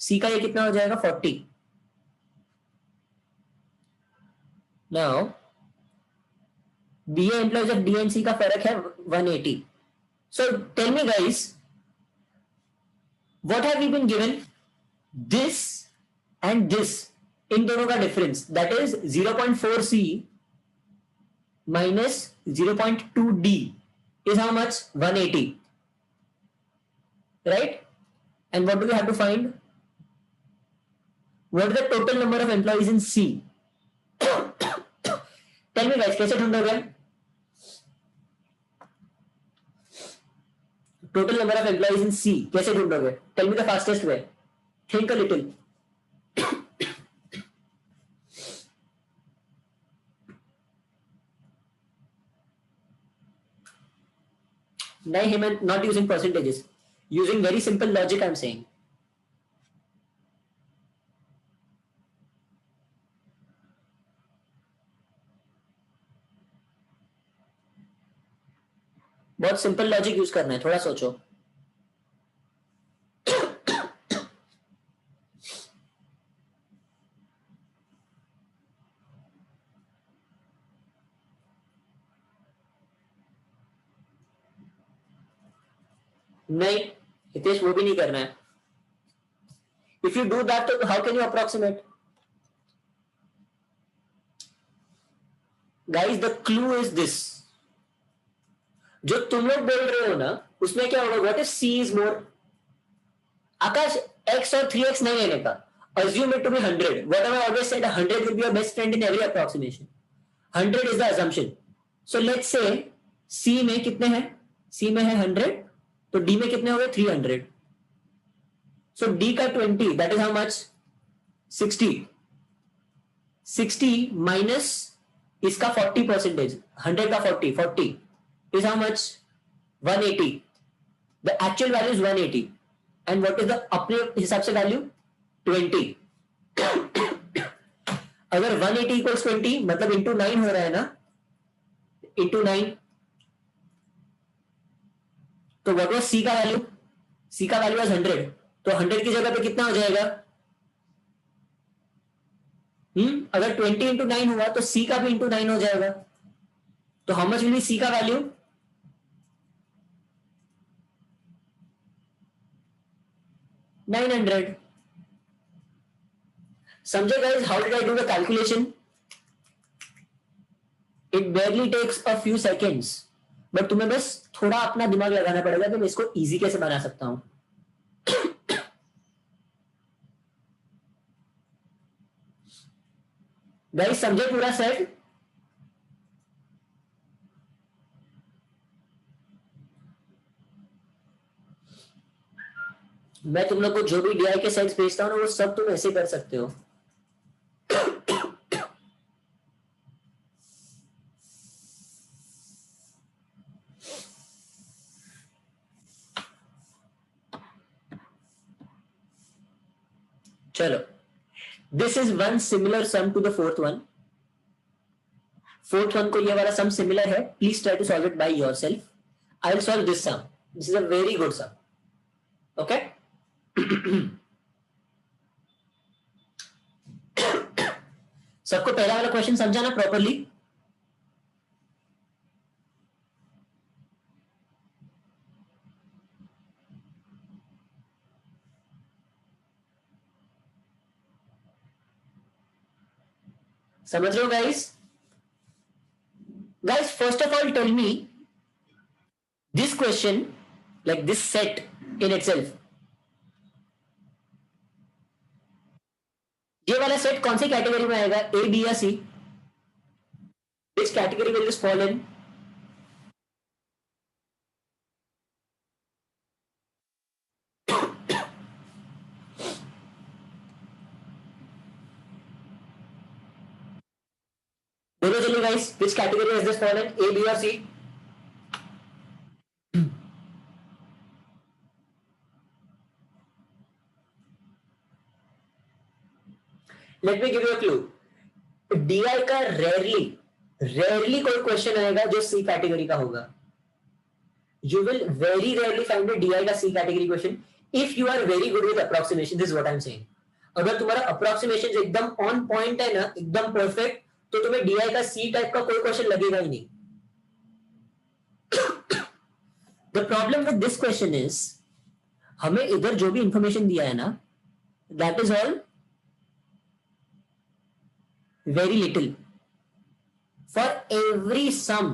C का ये कितना हो जाएगा 40. Now BA employees of D and C का फर्क है 180. So tell me guys, what have we been given? This and this, इन दोनों का difference, that is 0.4C minus 0.2D is how much 180, right? And what do we have to find? What is the total number of employees in C? Tell me guys, कैसे ढूंढोगे total number of employees in C? कैसे ढूंढोगे? Tell me the fastest way. Think a little. नहीं Hemant, not using percentages, using very simple logic I'm saying. बहुत simple logic use करना है, थोड़ा सोचो. नहीं हितेश, वो भी नहीं करना है. इफ यू डू दैट तो how can you approximate? Guys the clue is this. जो तुम लोग बोल रहे हो ना उसमें क्या होगा? What is C is more? Akash x और 3x नहीं लेने का. Assume it to be 100. What have I always said? 100 will be your best friend in every approximation. 100 is the assumption. So let's say C में कितने हैं? C में है 100, तो D में कितने हो गए? 300. So D का 20, that is how much? 60. 60 minus इसका 40%. 100 का 40 is how much? 180. The actual value is 180. And what is the अपने हिसाब से वैल्यू? 20. अगर 180 equals 20 मतलब इंटू 9 हो रहा है ना, इंटू 9. तो व्हाट वाज सी का वैल्यू? सी का वैल्यू वाज 100. तो 100 की जगह पे कितना हो जाएगा? अगर 20 इंटू 9 हुआ तो सी का भी इंटू 9 हो जाएगा. तो how much will be C का वैल्यू? 900. समझे guys how did I do the calculation? It barely takes a few seconds, but तुम्हें बस थोड़ा अपना दिमाग लगाना पड़ेगा कि मैं इसको इजी कैसे बना सकता हूं. गाइस समझे पूरा सेट? मैं तुम लोग को जो भी डीआई के सेट्स भेजता हूं ना वो सब तुम ऐसे कर सकते हो. चलो, this is one similar sum to the fourth one. Fourth one को ये वाला सम सिमिलर है. Please try to solve it by yourself. I will solve this sum. This is a very good sum. Okay. सबको पहला वाला question समझा ना properly? समझ रहे हो guys? Guys, first of all, tell me this question, like this set in itself. ये वाला सेट कौन सी कैटेगरी में आएगा? ए, बी या सी? Which category will this fall in? बोलो जल्दी guys, which category has this fallen? A, B or C? Let me give you a clue. DI का rarely कोई क्वेश्चन आएगा जो C कैटेगरी का होगा. You will very rarely find a DI का C category question if you are very good with approximation. This is what I'm saying. अगर तुम्हारा approximation एकदम ऑन पॉइंट है ना, एकदम परफेक्ट, तो तुम्हें डीआई का सी टाइप का कोई क्वेश्चन लगेगा ही नहीं. The problem with this question is, हमें इधर जो भी इंफॉर्मेशन दिया है ना, that is all very little. For every sum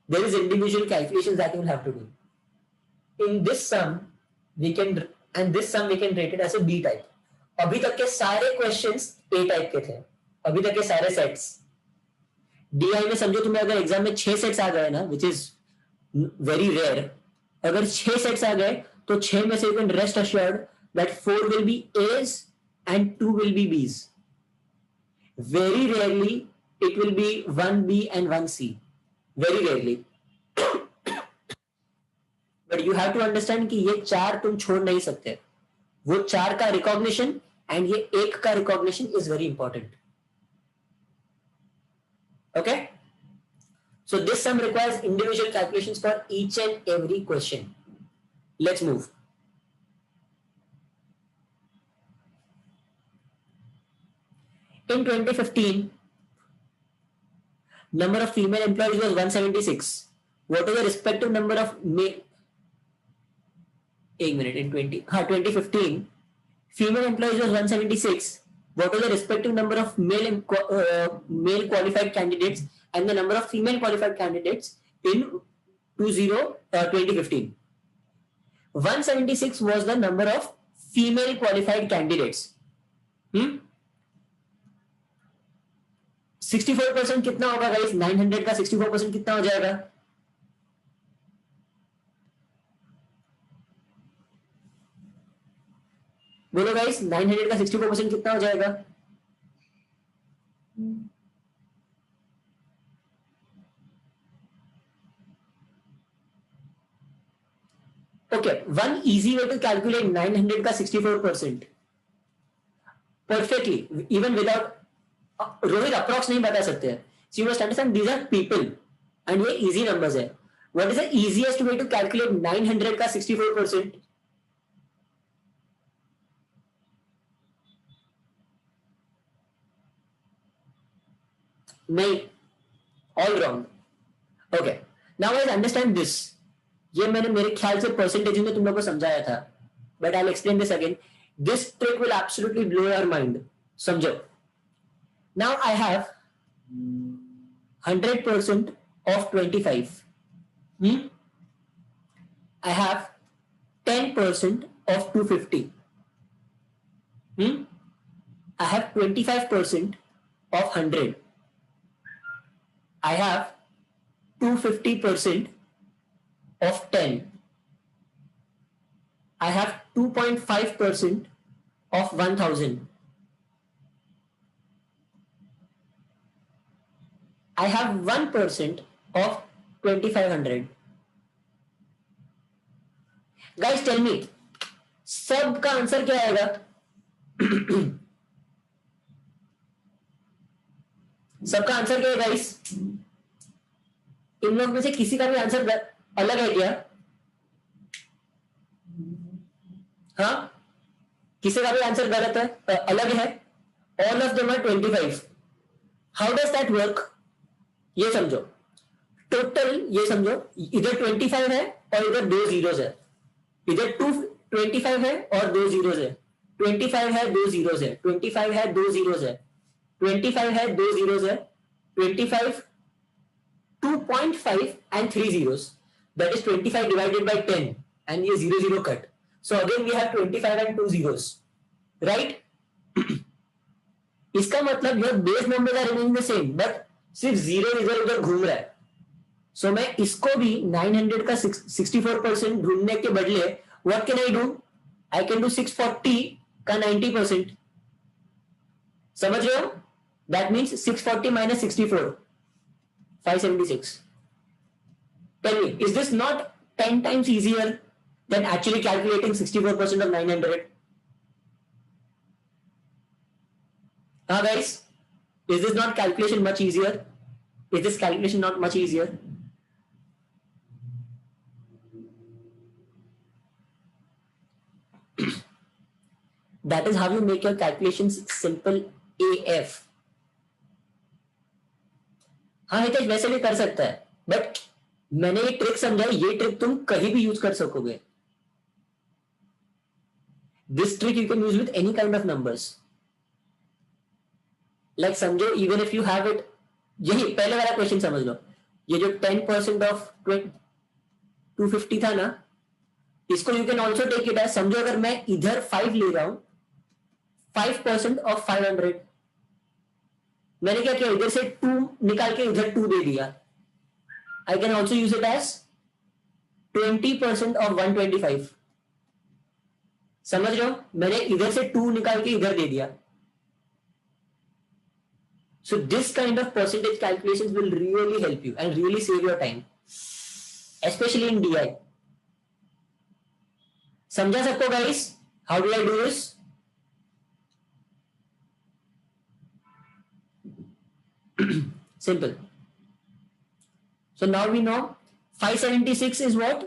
there is individual calculations that you will have to do. In this sum we can, and this sum we can rate it as a B type. अभी तक के सारे questions ए type के थे, अभी तक के सारे सेट्स. डीआई में समझो तुम्हें अगर एग्जाम में 6 सेट्स आ गए ना, विच इज वेरी रेयर, अगर 6 सेट्स आ गए तो 6 में से you can rest assured that 4 will be A's and 2 will be B's. Very rarely it will be 1 B and 1 C. Very rarely. But you have to understand कि ये 4 तुम छोड़ नहीं सकते. वो 4 का रिकॉग्निशन एंड ये 1 का recognition is very important. Okay, so this sum requires individual calculations for each and every question. Let's move. In 2015, number of female employees was 176. What is the respective number of male? एक minute. In 2015, female employees was 176. What is the respective number of male qualified candidates and the number of female qualified candidates in 2015? 176 was the number of female qualified candidates. 64% कितना होगा guys? 900 का 64% कितना हो जाएगा? बोलो guys, 900 का 64% कितना हो जाएगा? Okay, one easy way to calculate 900 का 64% perfectly, even without Rohit approx नहीं बता सकते हैं. So you must understand these are people and ये easy numbers है. What is the easiest way to calculate 900 का 64%? नहीं, all wrong. Okay, now guys understand this. ये मैंने मेरे ख्याल से परसेंटेज में तुम लोगों को समझाया था, but I will explain this again. This trick will absolutely blow your mind. समझो. Now I have 100% of 25. I have 10% of 250. I have 25% of 100. I have 250% of 10. I have 2.5% of 1000. I have 1% of 2500. Guys, tell me, सब का answer क्या आएगा? सबका answer क्या है guys? इन लोग में से किसी का भी आंसर अलग है क्या? हाँ, किसी का भी आंसर गलत है, अलग है. All of them are 25. How does that work? ये समझो. टोटल ये समझो, इधर 25 है और इधर 2 जीरोस है. इधर 25 है और 2 जीरोस है. 25 है, 2 जीरोस है. 25 है, 2 जीरोस है. 25 है, 2 जीरोस है. 25, 2.5 and 3 zeros. That is 25 divided by 10 and ये 0 0 cut. So again we have 25 and 2 zeros. Right? इसका मतलब your base numbers are remaining the same, but सिर्फ 0 इधर उधर घूम रहा है. So मैं इसको भी 900 का 64% ढूंढने के बदले what can I do? I can do 640 का 90%. समझ रहे हो? That means 640 minus 64, 576. Tell me, is this not 10 times easier than actually calculating 64% of 900? Guys, is this not calculation much easier? Is this calculation not much easier? That is how you make your calculations simple AF. हाँ हितेश, वैसे भी कर सकता है, but मैंने ये trick समझाई. ये ट्रिक तुम कहीं भी यूज कर सकोगे. This trick you can use with any kind of numbers. Like समझो, even if you have it, यही पहले वाला क्वेश्चन समझ लो. ये जो 10% ऑफ 250 था ना, इसको you can also take it as, समझो अगर मैं इधर 5 ले रहा हूं, 5% ऑफ 500. मैंने क्या किया, इधर से 2 निकाल के इधर 2 दे दिया. I can also use it as 20% of 125. समझ रहे हो? मैंने इधर से 2 निकाल के इधर दे दिया. So this kind of percentage calculations will really help you and really save your time, especially in DI. समझा सबको guys? How do I do this? Simple. So now we know 576 is what?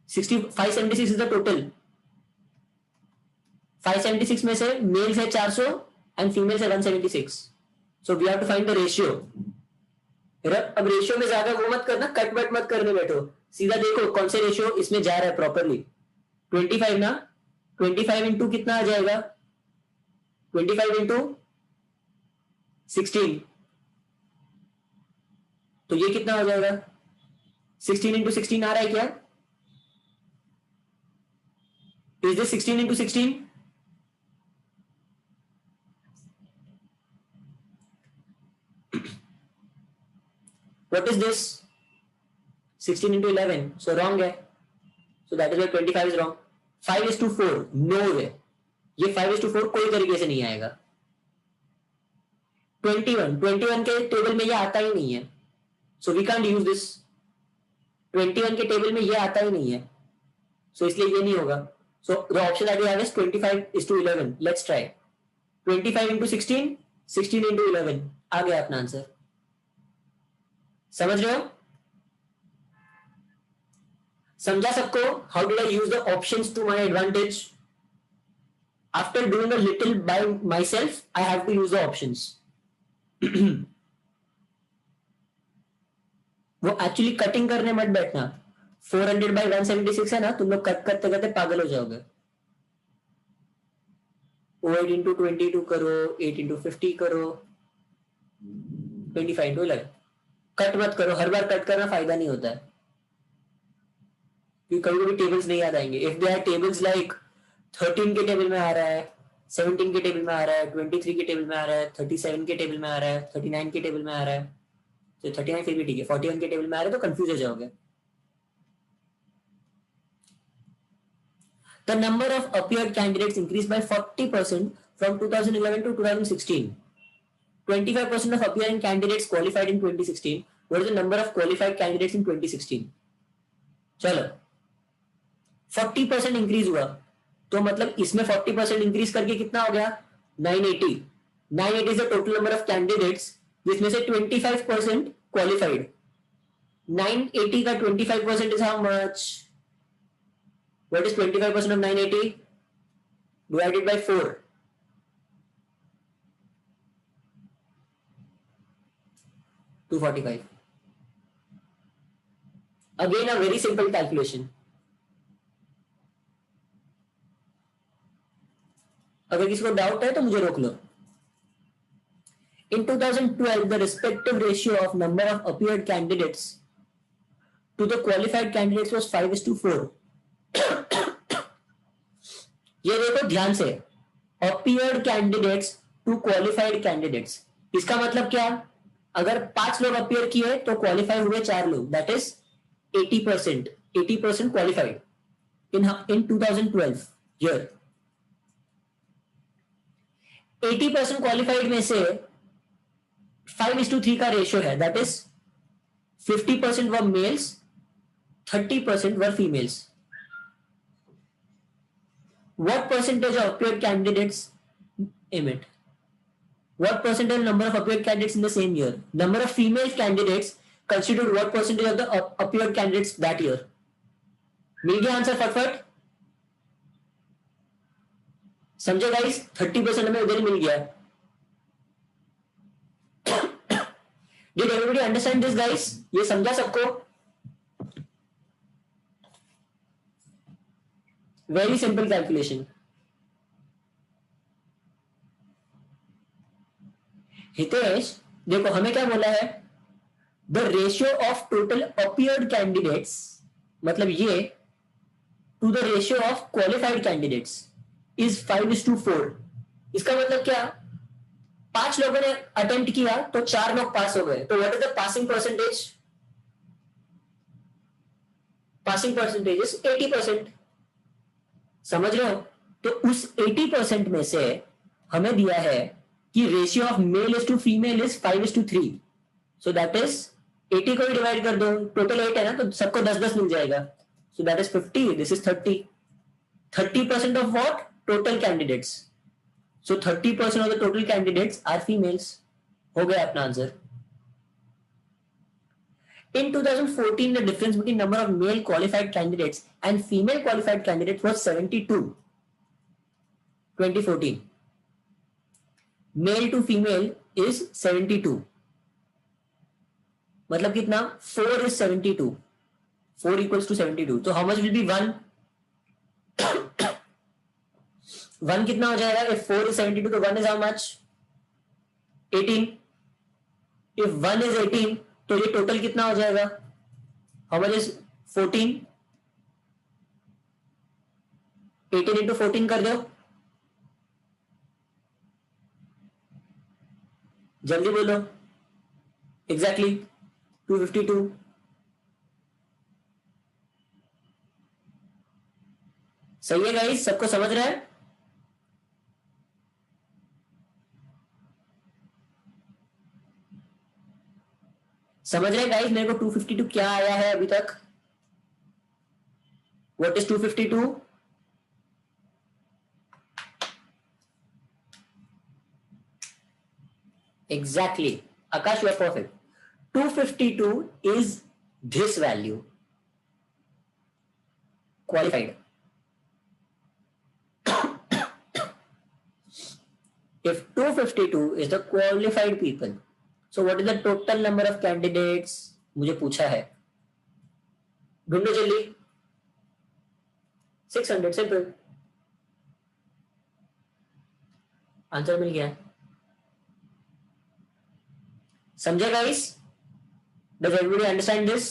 576 is the total. 576 में से mails है 400 and females है 176. So we have to find the ratio. अब ratio में ज्यादा वो मत करना, कट वट मत करने बैठो, सीधा देखो कौन से रेशियो इसमें जा रहा है प्रॉपरली. 25 ना, 25 इंटू कितना आ जाएगा? 25 इंटू 16, तो ये कितना हो जाएगा? 16 इंटू 16 आ रहा है क्या? Is this 16 into 16? What is this? 16 into 11. So wrong है. So that is why 25 is wrong. 5:4. No way. ये 5:4 कोई तरीके से नहीं आएगा. 21 के टेबल में ये आता ही नहीं है. So we can't use this. 21 के टेबल में ये आता ही नहीं है. So इसलिए ये नहीं होगा. So the option that we have is 25:11. Let's try. 25 into 16, 16 into 11. आ गया अपना आंसर. समझ रहे हो? समझा सबको? How did I use the options to my advantage? After doing a little by myself I have to use the options. वो actually cutting करने मत बैठना. 400 by 176 है ना, तुम लोग कट करते करते पागल हो जाओगे. 8 into 22 करो, 8 into 50 करो, 25 into 11. कट मत करो, हर बार कट करना फायदा नहीं होता है, क्योंकि कभी कभी टेबल्स नहीं याद आएंगे. If they are tables like 13 के टेबल में आ रहा है, 17 के टेबल में आ रहा है, 23 के टेबल में आ रहा है, 37 के टेबल में आ रहा है, 39 के टेबल में आ रहा है, तो 39 फिर भी ठीक है, 41 के टेबल में आ रहा है तो कंफ्यूज हो जाओगे. The number of appeared candidates increased by 40% from 2011 to 2016. 25% of appearing candidates qualified in 2016. What is the number of qualified candidates in 2016? चलो 40% इंक्रीज हुआ, तो मतलब इसमें 40% इंक्रीज करके कितना हो गया? 980. 980 is the total number of candidates, जिसमें से 25% qualified. 980 का 25% is how much? What is 25% of 980? Divided by 4. 245. Again, a very simple calculation. अगर किसी को डाउट है तो मुझे रोक लो. In 2012, the respective ratio of number of appeared candidates to the qualified candidates was 5:4. ये देखो ध्यान से, appeared candidates to qualified candidates. इसका मतलब क्या? अगर 5 लोग अपीयर किए तो क्वालिफाई हुए 4 लोग, that is 80%. 80% qualified in 2012 year. 80% qualified में से 5:3 का रेशियो है, that is 50% were males, 30% were females. What percentage of appeared candidates emit? What percentage number of appeared candidates in the same year? Number of female candidates constitute what percentage of the appeared candidates that year? मिल गया answer फटफट? समझे guys? 30% हमें उधर मिल गया. Did everybody understand this guys? ये समझा सबको? Very simple calculation. Hitesh देखो हमें क्या बोला है? The ratio of total appeared candidates, मतलब ये to the ratio of qualified candidates is 5:4. इसका मतलब क्या? 5 लोगों ने अटेम्प्ट किया तो 4 लोग पास हो गए, तो what is the passing percentage? Passing percentage is 80%. समझ रहे हो? तो उस 80% में से हमें दिया है कि ratio of male is to female is 5:3. So that is 80 को डिवाइड कर दो, टोटल 8 है ना, तो सबको 10-10 मिल जाएगा. So that is 50. This is 30. 30% of what? Total candidates. So 30% of the total candidates are females. हो गया अपना answer. In 2014, the difference between number of male qualified candidates and female qualified candidates was 72. 2014. Male to female is 72. मतलब कितना? 4 is 72. 4 equals to 72. So how much will be 1? 1 कितना हो जाएगा? If 4 is 72, तो 1 is how much? 18. If 1 is 18, तो ये total कितना हो जाएगा? How much is 14? 18 into 14 कर दो. जल्दी बोलो. Exactly 252. सही है गाइस? सबको समझ रहा है? समझ रहे गाइस मेरे को 252 क्या आया है अभी तक? What is 252? Exactly Akash, you are perfect. 252 is this value, qualified. If 252 is the qualified people, so what is the total number of candidates? मुझे पूछा है, ढूंढो जल्दी. 600. सिंपल आंसर मिल गया. समझे guys? Does everybody understand this?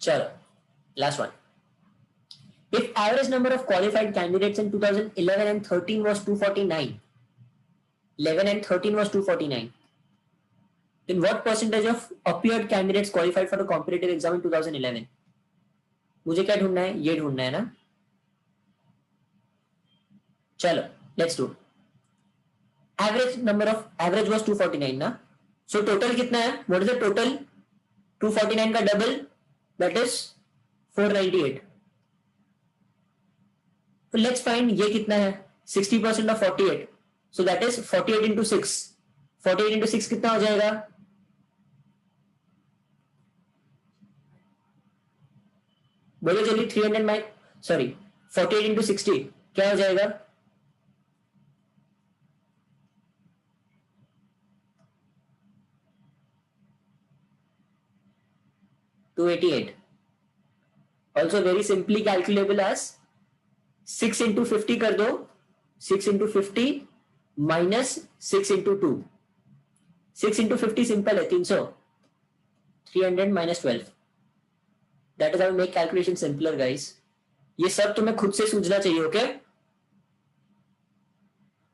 चलो last one. If average number of qualified candidates in 2011 and 13 was 249, 11 and 13 was 249, then what percentage of appeared candidates qualified for the competitive exam in 2011? मुझे क्या ढूंढना है? ये ढूंढना है ना. चलो let's do. Average was 249 ना. So total कितना है? What is the total? 249 का double, that is 498. So let's find ये कितना है? 60% of 48. So that is 48 into 6. 48 into 6 कितना हो जाएगा? बोलो जल्दी. 48 into 60 क्या हो जाएगा? 288. Also very simply calculable as 6 into 50 कर दो. 6 into 50 minus 6 into 2. 6 into 50 simple है 300. 300 minus 12. That is how we make calculation simpler guys. ये सब तुम्हें खुद से सूझना चाहिए. ओके?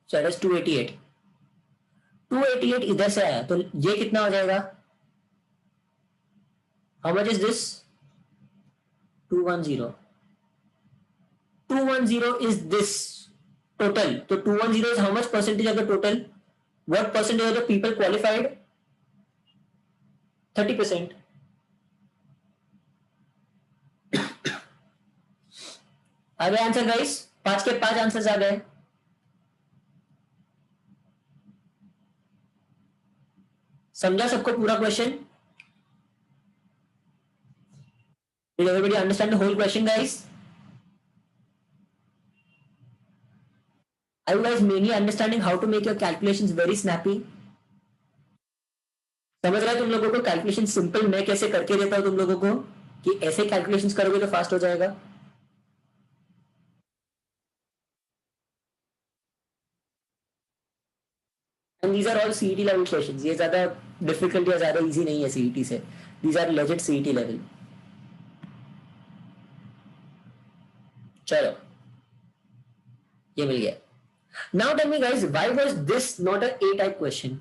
So that is 288. 288 इधर से आया तो ये कितना हो जाएगा? How much is this? 210. 210 is this total. So 210 is how much percentage of the total? What percentage of the people qualified? 30%. आ गए आंसर गाइस? 5 के 5 आंसर्स आ गए. समझा सबको पूरा question? Did everybody understand the whole question guys? Are you guys mainly understanding how to make your calculations very snappy? समझ रहा है तुम लोगों को कैलकुलेशन सिंपल मैं कैसे करके देता हूं तुम लोगों को कि ऐसे कैलकुलेशंस करोगे तो फास्ट हो जाएगा. And these are all CET level questions. ये ज्यादा डिफिकल्ट या ज्यादा इजी नहीं है CET से. These are legit CET level. चलो ये मिल गया. Now tell me guys, why was this not a A type question?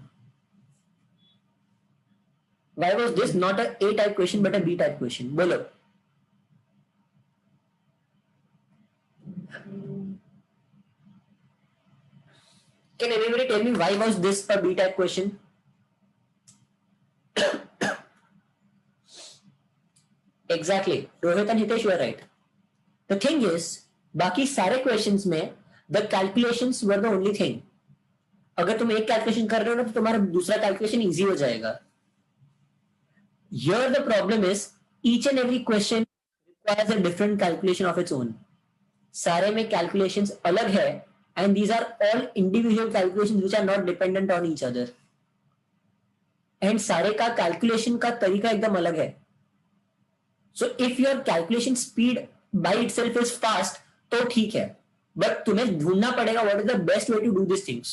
Why was this not a A type question but a B type question? बोलो. Can anybody tell me why was this a B type question? Exactly. Rohit and Hitesh were right. The thing is, बाकी सारे questions में the calculations were the only thing. अगर तुम एक calculation कर रहे हो ना तो तुम्हारा दूसरा कैलकुलेशन इजी हो जाएगा. Here the problem is each and every question requires a different calculation of its own. सारे में calculations अलग है and these are all individual calculations which are not dependent on each other. And सारे का calculation का तरीका एकदम अलग है. So if your calculation speed by itself is fast तो ठीक है, but तुम्हें ढूंढना पड़ेगा what is the best way to do these things.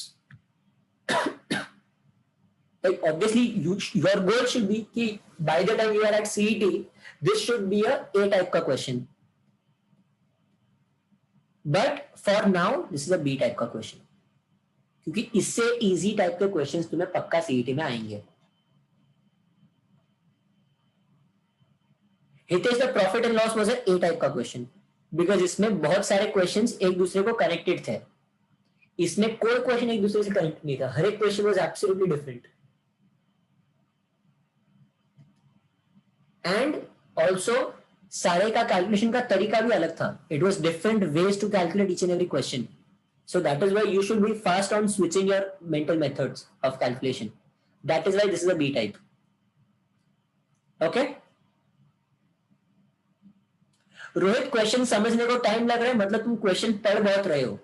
Like obviously your goal should be कि by the time you are at CET this should be a type का question, but for now this is a B type का question क्योंकि इससे easy type के questions तुम्हें पक्का CET में आएंगे. Hitesh the profit and loss was a type का क्वेश्चन बिकॉज इसमें बहुत सारे क्वेश्चंस एक दूसरे को कनेक्टेड थे. इसमें कोई क्वेश्चन एक दूसरे से कनेक्ट नहीं था. हर एक question was absolutely different. And also सारे का कैलकुलेशन का तरीका भी अलग था. It was different ways to calculate each and every question. So that is why you should be fast on switching your mental methods of calculation. That is why this is a B type. Okay? Rohit question समझने को time लग रहा है मतलब तुम question पढ़ बहुत रहे हो.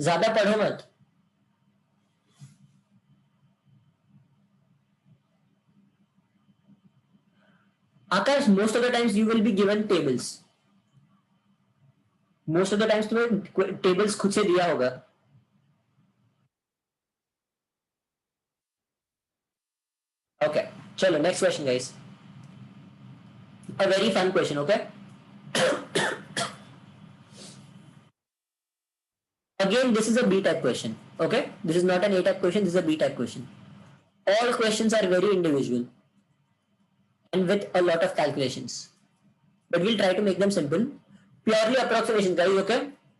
ज्यादा पढ़ो मत. Akash most of the times you will be given tables. Most of the times तुम्हें टेबल्स खुद से दिया होगा. ओके चलो next question guys. A very fun question. Okay again this is a B type question. Okay, this is not an A type question, this is a B type question. All questions are very individual and with a lot of calculations, but we'll try to make them simple. Purely approximation guys. Okay,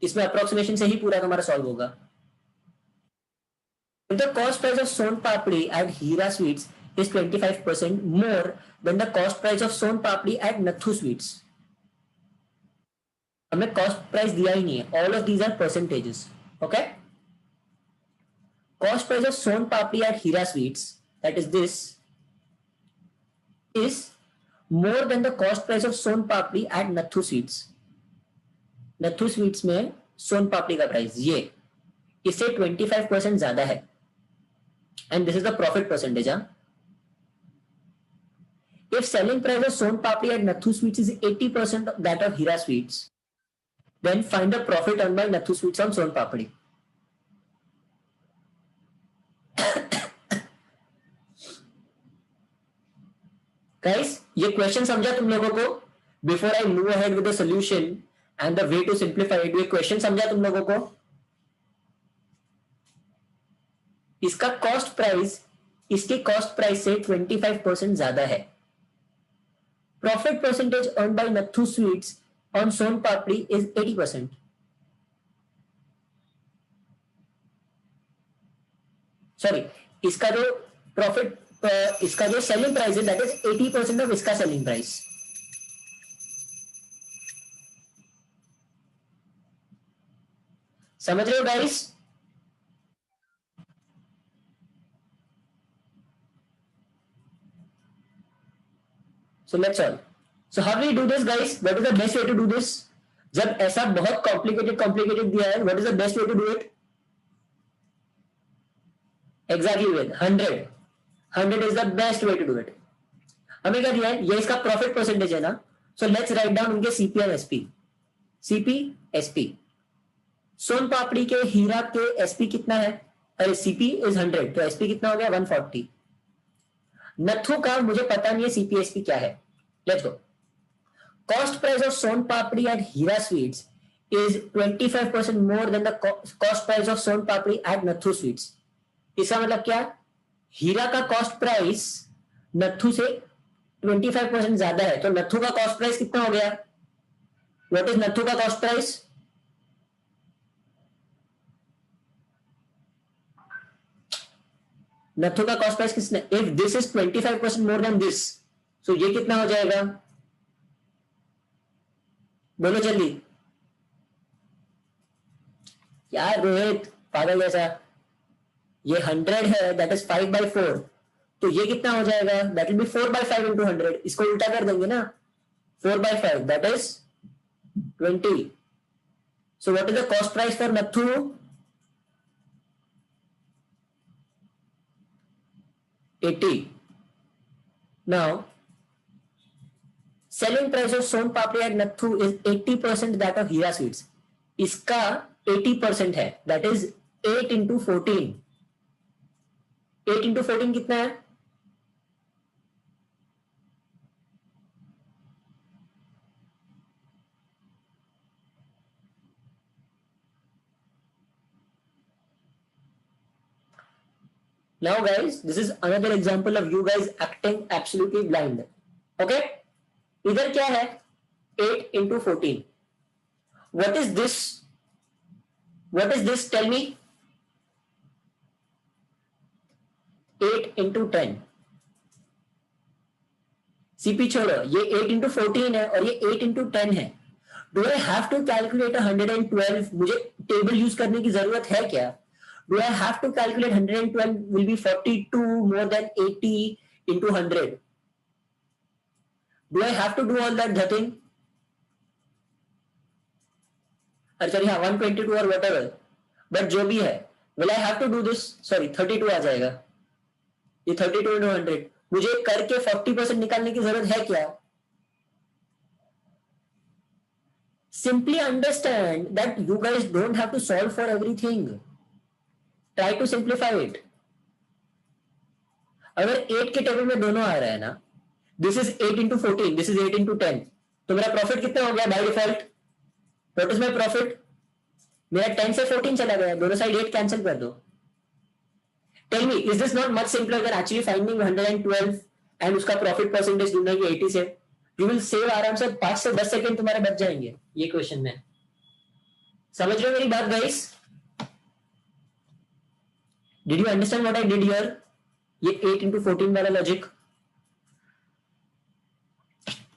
इसमें approximation से ही पूरा हमारा solve होगा. If the cost price of Son Papdi at Hira Sweets is 25% more than the cost price of Son Papdi at Nathu Sweets. हमें cost price दिया ही नहीं है. All of these are percentages. Okay, cost price of soan papdi at Hira Sweets that is this is more than the cost price of soan papdi at Nathu Sweets. Nathu Sweets में सोन पापड़ी का price ये इससे 25% ज्यादा है. And this is the profit percentage. If selling price of soan papdi at Nathu Sweets is 80% that of Hira Sweets, then find the profit earned by Nathu Sweets on Son Papdi. Guys, ये question समझा तुम लोगों को? Before I move ahead with the solution and the way to simplify it, ये question समझा तुम लोगों को? इसका कॉस्ट प्राइस इसके कॉस्ट प्राइस से 25% ज्यादा है. Profit percentage earn by Nathu sweets on Son Papdi is 80%. Sorry, इसका जो प्रॉफिट इसका जो सेलिंग प्राइस है दैट इज 80% ऑफ इसका सेलिंग प्राइस. समझ रहे हो guys? So let's solve. So how do we do this guys? What is the best way to do this? जब ऐसा बहुत complicated दिया है, what is the best way to do it? Exactly with 100. 100 is the best way to do it. हमें क्या दिया है? ये इसका प्रॉफिट परसेंटेज है ना. So let's write down उनके CP और SP. CP, SP. सोन पापड़ी के हीरा के SP कितना है? अरे CP is 100 तो SP कितना हो गया? 140. नथु का मुझे पता नहीं है CP SP क्या है. Let's go. Cost price of Son Papdi at Hira Sweets is 25% more than the cost price of Son Papdi at Nathu Sweets. इसका मतलब क्या? हीरा का कॉस्ट प्राइस नथु से 25% ज्यादा है तो नथु का कॉस्ट प्राइस कितना हो गया? व्हाट इज नथु का कॉस्ट प्राइस? नथु का कॉस्ट प्राइस किसने, if this is 25% more than this, so ये कितना हो जाएगा, बोलो जल्दी यार रोहित पागल जैसा, ये 100 है, दैट इज 5/4, तो ये कितना हो जाएगा, दैट विल बी 4/5 इंटू 100, इसको उल्टा कर देंगे ना, 4/5 that is 20. So what is the cost price for Nathu? 80. Now selling price of Son Papdi at Nathu is 80% that of Hira Sweets. इसका 80% है, that is 8 into 14. 8 into 14 कितना है, now guys this is another example of you guys acting absolutely blind. Okay, इधर क्या है, 8 into 14. What is this, what is this, tell me. 8 into 10. CP छोड़ो, ये 8 into 14 है और ये 8 into 10 है. Do I have to calculate 112, मुझे टेबल यूज करने की जरूरत है क्या, do I have to calculate 112 will be 42 more than 80 into 100, do I have to do all that thing, अच्छा हाँ 122 और whatever, बट जो भी है will I have to do this, sorry 32 आ जाएगा, ये 32 into 100, मुझे करके 40% निकालने की जरूरत है क्या, simply understand that you guys don't have to solve for everything, try to simplify it. अगर 8 के टेबल में दोनों आ रहा है ना, this is 8 into 14, this is 8 into 10, तो मेरा प्रॉफिट कितना हो गया by default, what is my profit, मेरा 10 से 14 चला गया, दोनों साइड 8 कैंसिल कर दो. Tell me is this not much simpler than actually finding 112 and उसका प्रॉफिट परसेंटेज ढूंढना कि 80 से, यू विल सेव आराम से 5 से 10 सेकंड तुम्हारे बच जाएंगे ये क्वेश्चन में. समझ रहे हो मेरी बात guys, did you understand what I did here, ये 8 into 14 वाला logic,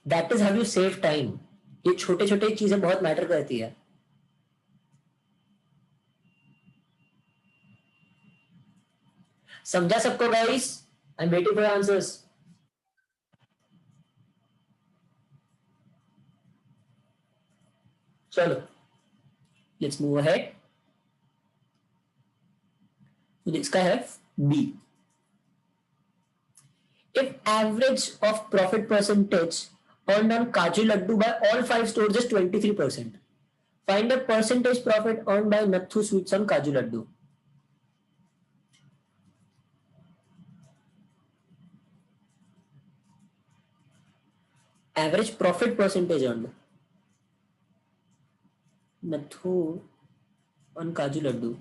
that is how you save time. ये छोटे छोटे चीजें बहुत मैटर करती है. समझा सबको guys, I am waiting for answers. चलो लेट्स मूव अहेड. इसका है B, if average of profit percentage earned on Kaju Laddu by all 5 stores is 23%, find the percentage profit earned by Nathu Sweets on Kaju Laddu. Average profit percentage earned Nathu on Kaju Laddu,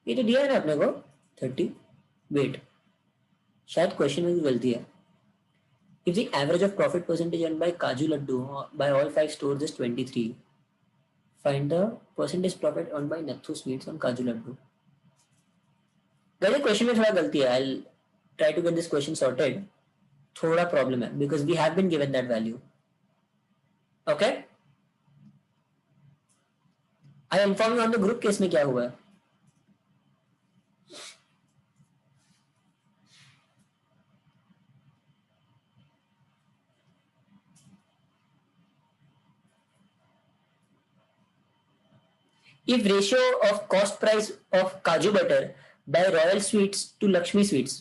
ये तो दिया है ना अपने को 30. Wait शायद question में भी गलती है. If the average of profit percentage earned by Kaju Laddu by all 5 stores is 23, find the percentage profit earned by Nathu Sweets on Kaju Laddu. वैसे क्वेश्चन में थोड़ा गलती है. I'll try to get this question sorted. थोड़ा problem है because we have been given that value. Okay? I inform you on the group case में क्या हुआ है. If ratio of cost price of Kaju butter by Royal Sweets to Lakshmi Sweets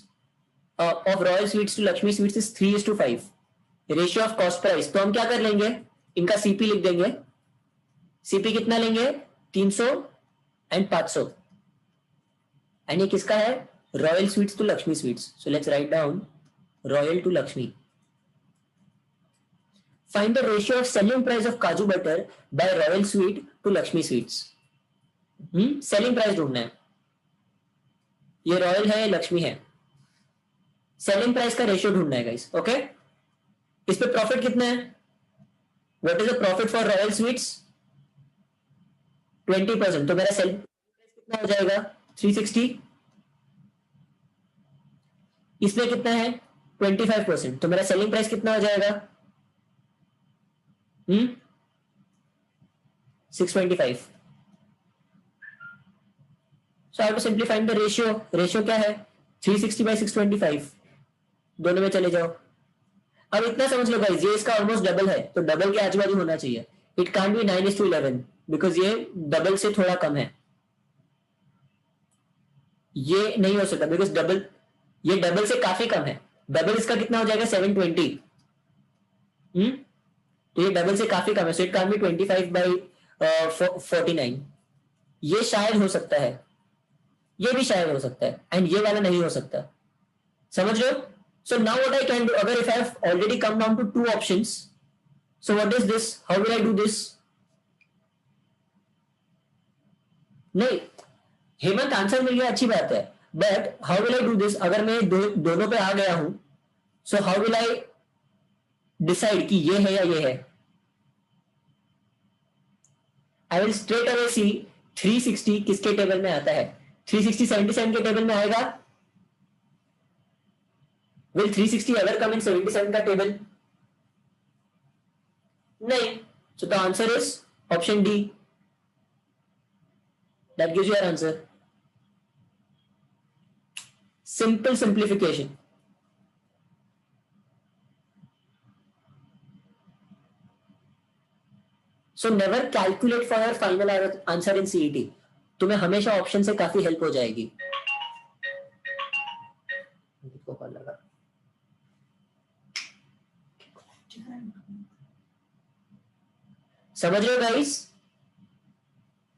of Royal Sweets to Lakshmi Sweets is 3:5, ratio of cost price, तो हम क्या कर लेंगे, इनका सीपी लिख देंगे. सीपी कितना लेंगे, 300 एंड 500, एंड ये किसका है, Royal Sweets to Lakshmi Sweets. So let's write down Royal to Lakshmi. Find the ratio of selling price of kaju butter by Royal Sweet to Lakshmi Sweets. Selling price ढूंढना है, ये रॉयल है, लक्ष्मी है, सेलिंग प्राइस का रेशियो ढूंढना है गाइस. ओके, इस पे प्रॉफिट कितना है, what is the profit for royal sweets, 20%, तो मेरा सेलिंग प्राइस कितना हो जाएगा, 360. इसमें कितना है 25%, तो मेरा सेलिंग प्राइस कितना हो जाएगा 625. So I to simplifying the ratio. Ratio क्या है 360 बाई 625, दोनों में चले जाओ. अब इतना समझ लो गाइस, ये इसका ऑलमोस्ट डबल है, तो डबल के आजू बाजू होना चाहिए. इट कांट बी 9:11 बिकॉज ये डबल से थोड़ा कम है. ये नहीं हो सकता बिकॉज डबल, ये डबल से काफी कम है. डबल इसका कितना हो जाएगा 720. तो ये डबल से काफी कम है, so it can't be 25 by 49. ये शायद हो सकता है, ये भी शायद हो सकता है, एंड ये वाला नहीं हो सकता. समझ रहे हो? So now what I can do, अगर if I have already come down to two options, so what is this, how will I do this? नहीं, हेमंत आंसर मिल गया, अच्छी बात है, but how will I do this? अगर मैं दोनों पे आ गया हूं, so how will I decide कि ये है या ये है? I will straight away see 360 किसके टेबल में आता है. 360 77 के टेबल में आएगा. विल 360 एवर कम इन 77 का टेबल? नहीं. सो the answer is option D. That gives your answer. Simple simplification. So never calculate for your final answer in CET. तुम्हें हमेशा ऑप्शन से काफी हेल्प हो जाएगी. समझ रहे हो गाइस?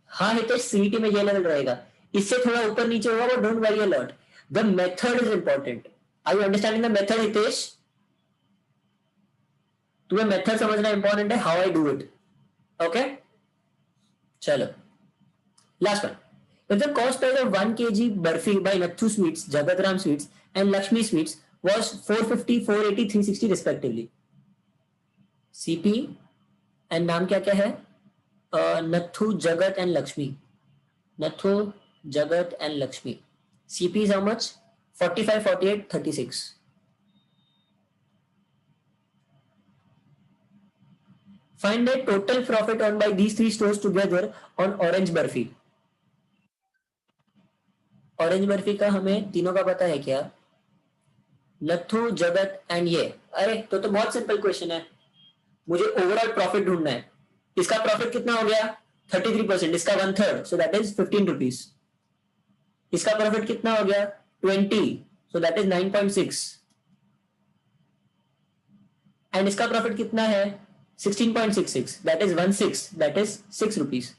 हाँ हितेश, सीईटी में ये लेवल रहेगा, इससे थोड़ा ऊपर नीचे होगा वो don't worry a lot. The method is important. Are you understanding the method Hitesh? तुम्हें मेथड समझना इंपॉर्टेंट है, how I do it. Okay, चलो last one. If the cost price of 1 kg barfi by Nathu Sweets, Jagatram Sweets and Lakshmi Sweets was 450, 480, 360 respectively. CP and नाम क्या क्या है? Nathu, Jagat and Lakshmi. Nathu, Jagat and Lakshmi. CP is how much? 45, 48, 36. Find the total profit earned by these three stores together on Orange Barfi. Orange barfi का हमें तीनों का पता है क्या? नथु, जगत एंड ये. अरे तो बहुत सिंपल क्वेश्चन है. मुझे ओवरऑल प्रॉफिट ढूंढना है. इसका प्रॉफिट कितना हो गया 33%, इसका 1/3, सो दैट इज 15 रुपीज. इसका प्रॉफिट कितना हो गया 20, सो दैट इज 9.6. एंड इसका प्रॉफिट कितना है 16.66, that is 16, that is 6 rupees.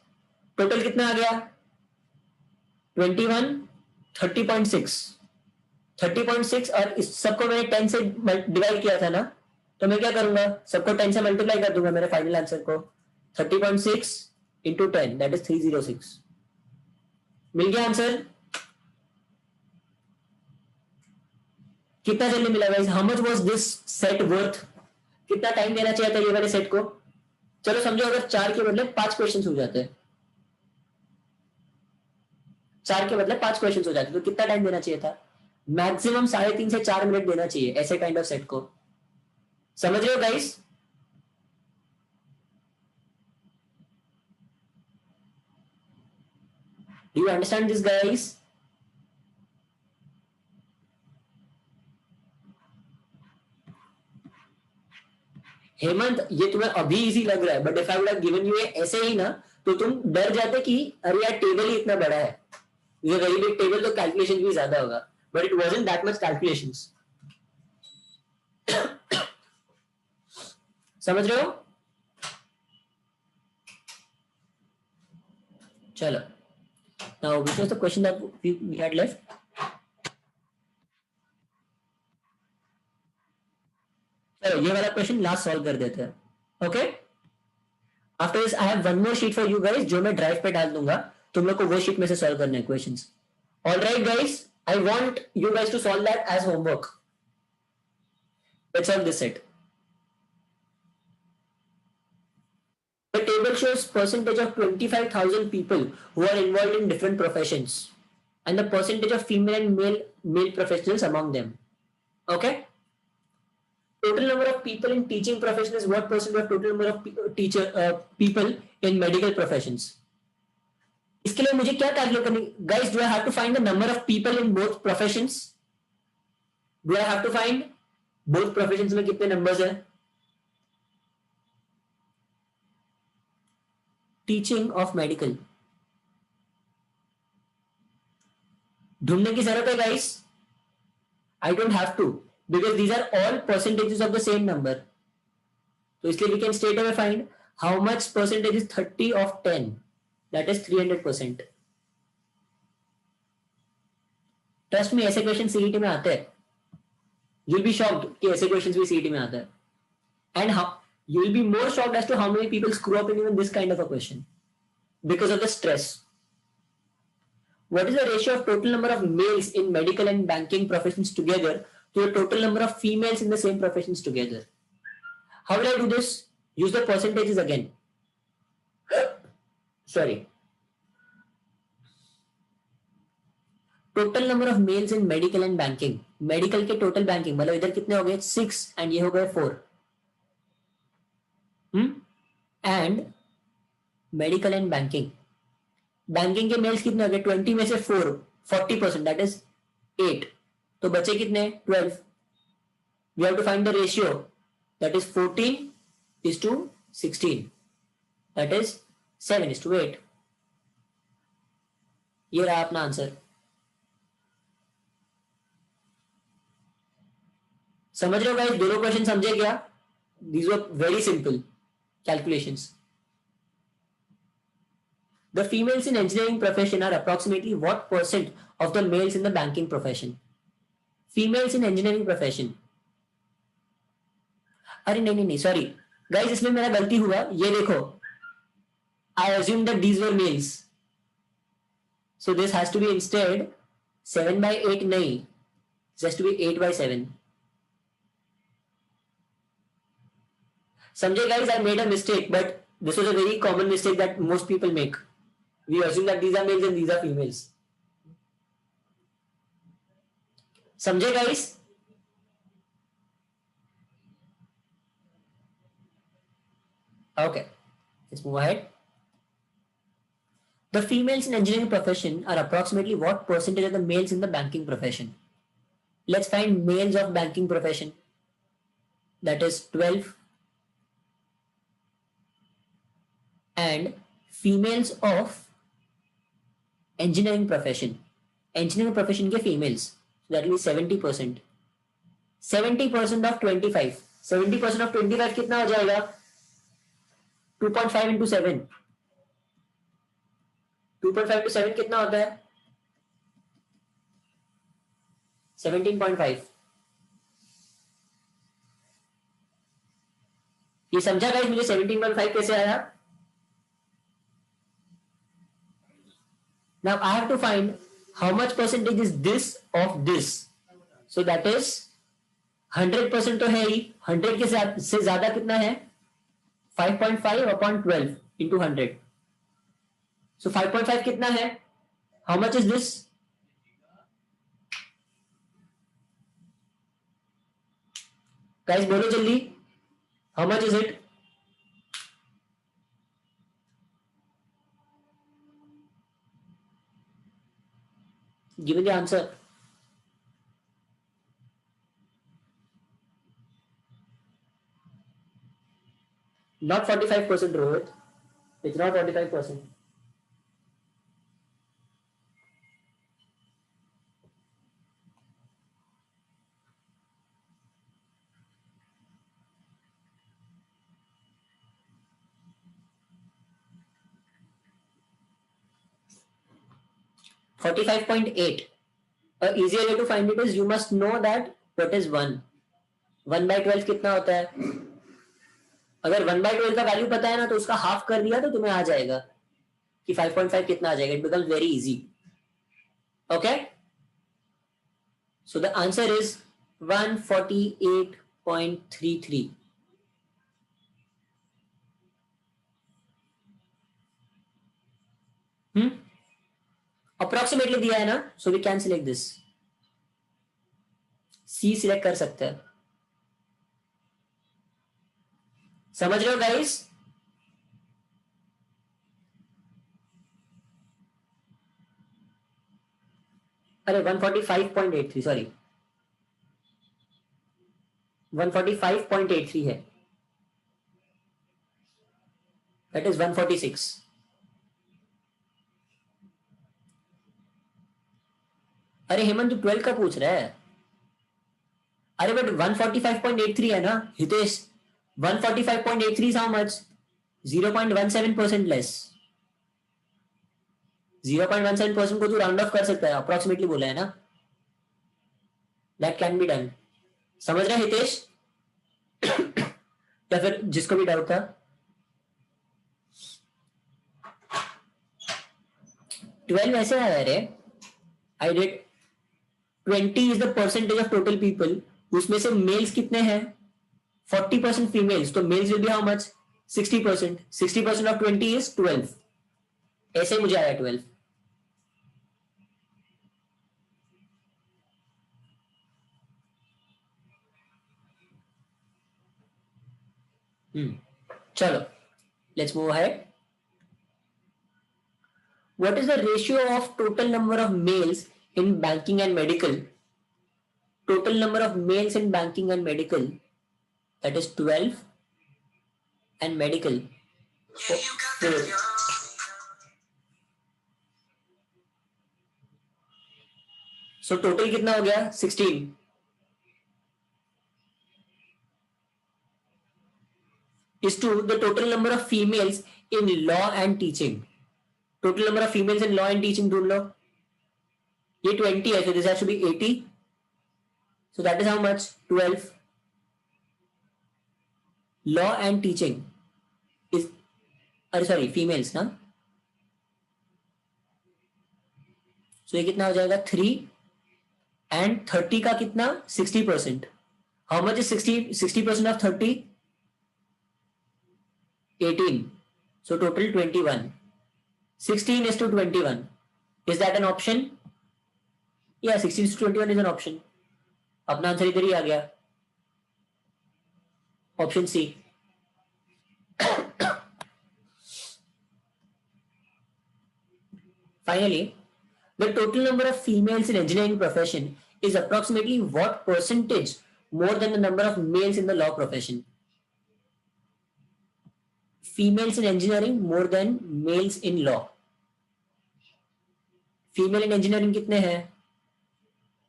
Total कितना आ गया 21, 30.6. 30.6 और इस सबको मैंने 10 से डिवाइड किया था ना, तो मैं क्या करूंगा सबको 10 से मल्टीप्लाई कर दूंगा मेरे फाइनल आंसर को. 30.6 इंटू 10 दैट इज 306. मिल गया आंसर. कितना जल्दी मिला guys? How much was this set worth? कितना टाइम देना चाहिए था ये वाले सेट को? चलो समझो अगर 4 के बदले 5 क्वेश्चन हो जाते हैं, 4 के बदले 5 क्वेश्चन हो जाते तो कितना टाइम देना चाहिए था? मैक्सिमम 3.5 से 4 मिनट देना चाहिए ऐसे काइंड ऑफ सेट को. समझ रहे हो guys? Do you understand this guys? Hemant ये तुम्हें अभी इजी लग रहा है, but if I would have given you ऐसे ही ना, तो तुम डर जाते कि अरे यार टेबल ही इतना बड़ा है, ये वेरी बिग टेबल, तो कैलकुलेशन भी ज्यादा होगा. But it wasn't that much calculations. समझ रहे हो? चलो, now which was the question that we had left? चलो ये वाला क्वेश्चन लास्ट सॉल्व कर देते हैं. Okay, after this I have one more sheet for you guys, जो मैं ड्राइव पे डाल दूंगा, तुम लोग को वो शीट में से सॉल्व करने हैं questions. Alright guys, I want you guys to solve that as homework. Let's solve this set. The table shows percentage of 25,000 people who are involved in different professions and the percentage of female and male professionals among them. Okay. Total number of people in teaching profession is what percent of total number of people in medical professions. इसके लिए मुझे क्या calculate करनी guys? Do I have to find the number of people in both professions? Do I have to find both professions में कितने numbers है? Teaching of medical ढूंढने की जरूरत है guys? I don't have to, because these are all percentages of the same number. So इसलिए we can straight away find how much percentage is 30 of 10. That is 300%. Trust me, ऐसे question CET में आते हैं. You'll be shocked कि ऐसे questions भी CET में आते हैं. And how you'll be more shocked as to how many people screw up in even this kind of a question because of the stress. What is the ratio of total number of males in medical and banking professions together to the total number of females in the same professions together? How will I do this? Use the percentages again. Sorry. Total number of males in medical and banking. Medical के total banking मतलब इधर कितने हो गए? 6 and ये हो गए 4. And medical and banking. Banking के मेल्स कितने हो गए? 20 में से 4 40%, दैट इज 8. तो बचे कितने? 12. We have to find the ratio, that is 14:16, that is 7:8. ये रहा अपना आंसर. समझ रहे हो गाइस? दोनों क्वेश्चन समझे क्या? These were very simple calculations. The females in engineering profession are approximately what percent of the males in the banking profession? Females in engineering profession. अरे नहीं सॉरी गाइस, इसमें मेरा गलती हुआ. ये देखो, I assumed that these were males, so this has to be instead 7/8. नहीं, it has to be 8/7. समझे guys? I made a mistake, but this was a very common mistake that most people make. We assume that these are males and these are females. समझे guys? Okay, let's move ahead. The females in engineering profession are approximately what percentage of the males in the banking profession? Let's find males of banking profession. That is 12. And females of engineering profession. Engineering profession के females. So that will be 70%. 70% of 25. 70% of 25 कितना हो जाएगा? 2.5 into 7. 2.5 into 7 कितना होता है? 17.5. ये समझा guys मुझे 17.5 कैसे आया? Now I have to find how much percentage is this of this. So that is 100% तो है ही. 100 के से ज्यादा कितना है? 5.5 upon 12 into 100. So 5.5 कितना है? How much is this? Guys बोलो जल्दी. How much is it? Give me the answer. Not 45%, Rohit. It's not 45%. $45.8. A easier way to find it is you must know that what is 1. 1/12 कितना होता है? अगर 1/12 का value पता है ना तो उसका हाफ कर दिया तो तुम्हें आ जाएगा कि 5.5 कितना आ जाएगा. It becomes very easy. Okay, so the answer is 148.33. Approximately दिया है ना, so we can select this. C सिलेक्ट कर सकते हैं। समझ रहे हो गाइस? अरे 145.83 सॉरी 145.83 है, दैट इज 146। अरे हेमंत तू 12 का पूछ रहा है? अरे बट 145.83 है ना Hitesh, 145.83 is how much? 0.17% less. 0.17% को तू राउंड ऑफ कर सकता है, अप्रोक्सीमेटली बोला है ना, दैट कैन बी डन। समझ रहा है हितेश? या फिर जिसको भी डाउट था? 12 ऐसे आया रे, I did 20 is the percentage of total people, उसमें से मेल्स कितने हैं? 40% फीमेल्स, तो males will be how much? 60%। 60% of 20 is 12। ऐसे मुझे आया 12। चलो let's move ahead. What is the ratio of total number of males in banking and medical? Total number of males in banking and medical, that is 12, and medical 4. So total कितना हो गया? 16 is to the total number of females in law and teaching. Total number of females in law and teaching ढूंढ लो। ये 20 है, so this has to be 80. So that is how much? 12. Law and teaching is, अरे sorry females ना, so ये कितना हो जाएगा? 3 and 30 का कितना? 60%. How much is 60% of 30? 18. So total 21. 16 is to 21. Is that an option? Yeah, 16 is to 21 is an option. अपना answer इधर ही आ गया, option C. Finally, the total number of females in engineering profession is approximately what percentage more than the number of males in the law profession? Females in engineering more than males in law. Female in engineering कितने हैं?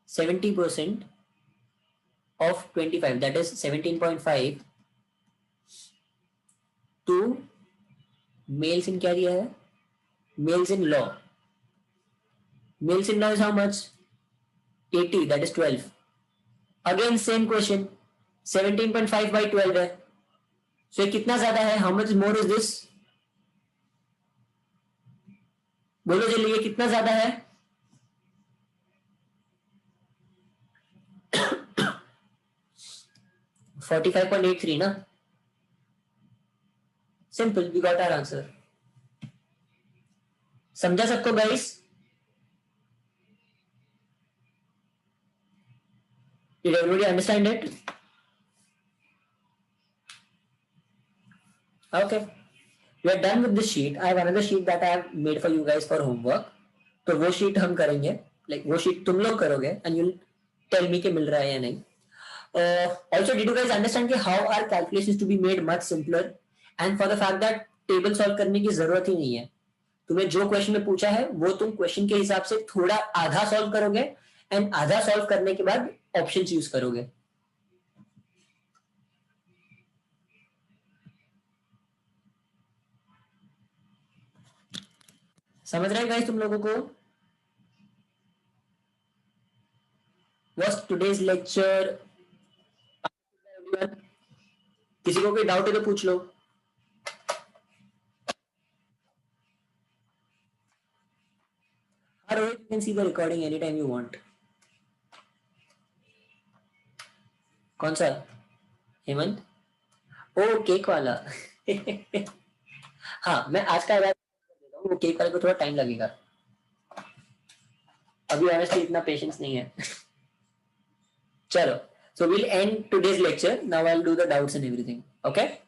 70% of 25, that is 17.5 to males in क्या दिया है? Males in law. Males in law is how much? 80, that is 12. Again same question, 17.5 by 12 है, so ये कितना ज्यादा है? How much more is this? बोलो जल्दी, ये कितना ज्यादा है? 45.83 ना? Simple, we got our answer. समझा सबको guys? Did everybody understand it? Okay, we are done with this sheet. I have another sheet that I have made for you guys for homework. तो वो शीट हम करेंगे, like वो sheet तुम लोग करोगे and you'll tell me कि मिल रहा है या नहीं. Also, did you guys understand कि how are calculations to be made much simpler and for the fact that table solve करने की जरूरत ही नहीं है. तुम्हें जो क्वेश्चन में पूछा है वो तुम क्वेश्चन के हिसाब से थोड़ा आधा सॉल्व करोगे एंड आधा सॉल्व करने के बाद ऑप्शंस यूज करोगे. समझ रहे गाइस तुम लोगों को? What today's lecture? किसी को कोई डाउट है तो पूछ लो. Rohit, you can see the recording anytime you want. कौन सा? हेमंत? ओ केक वाला. हाँ, मैं आज का देता हूँ, वो केक वाले को थोड़ा टाइम लगेगा. अभी ऑनेस्टली इतना पेशेंस नहीं है. चलो, so we'll end today's lecture. Now I'll do the doubts and everything. Okay.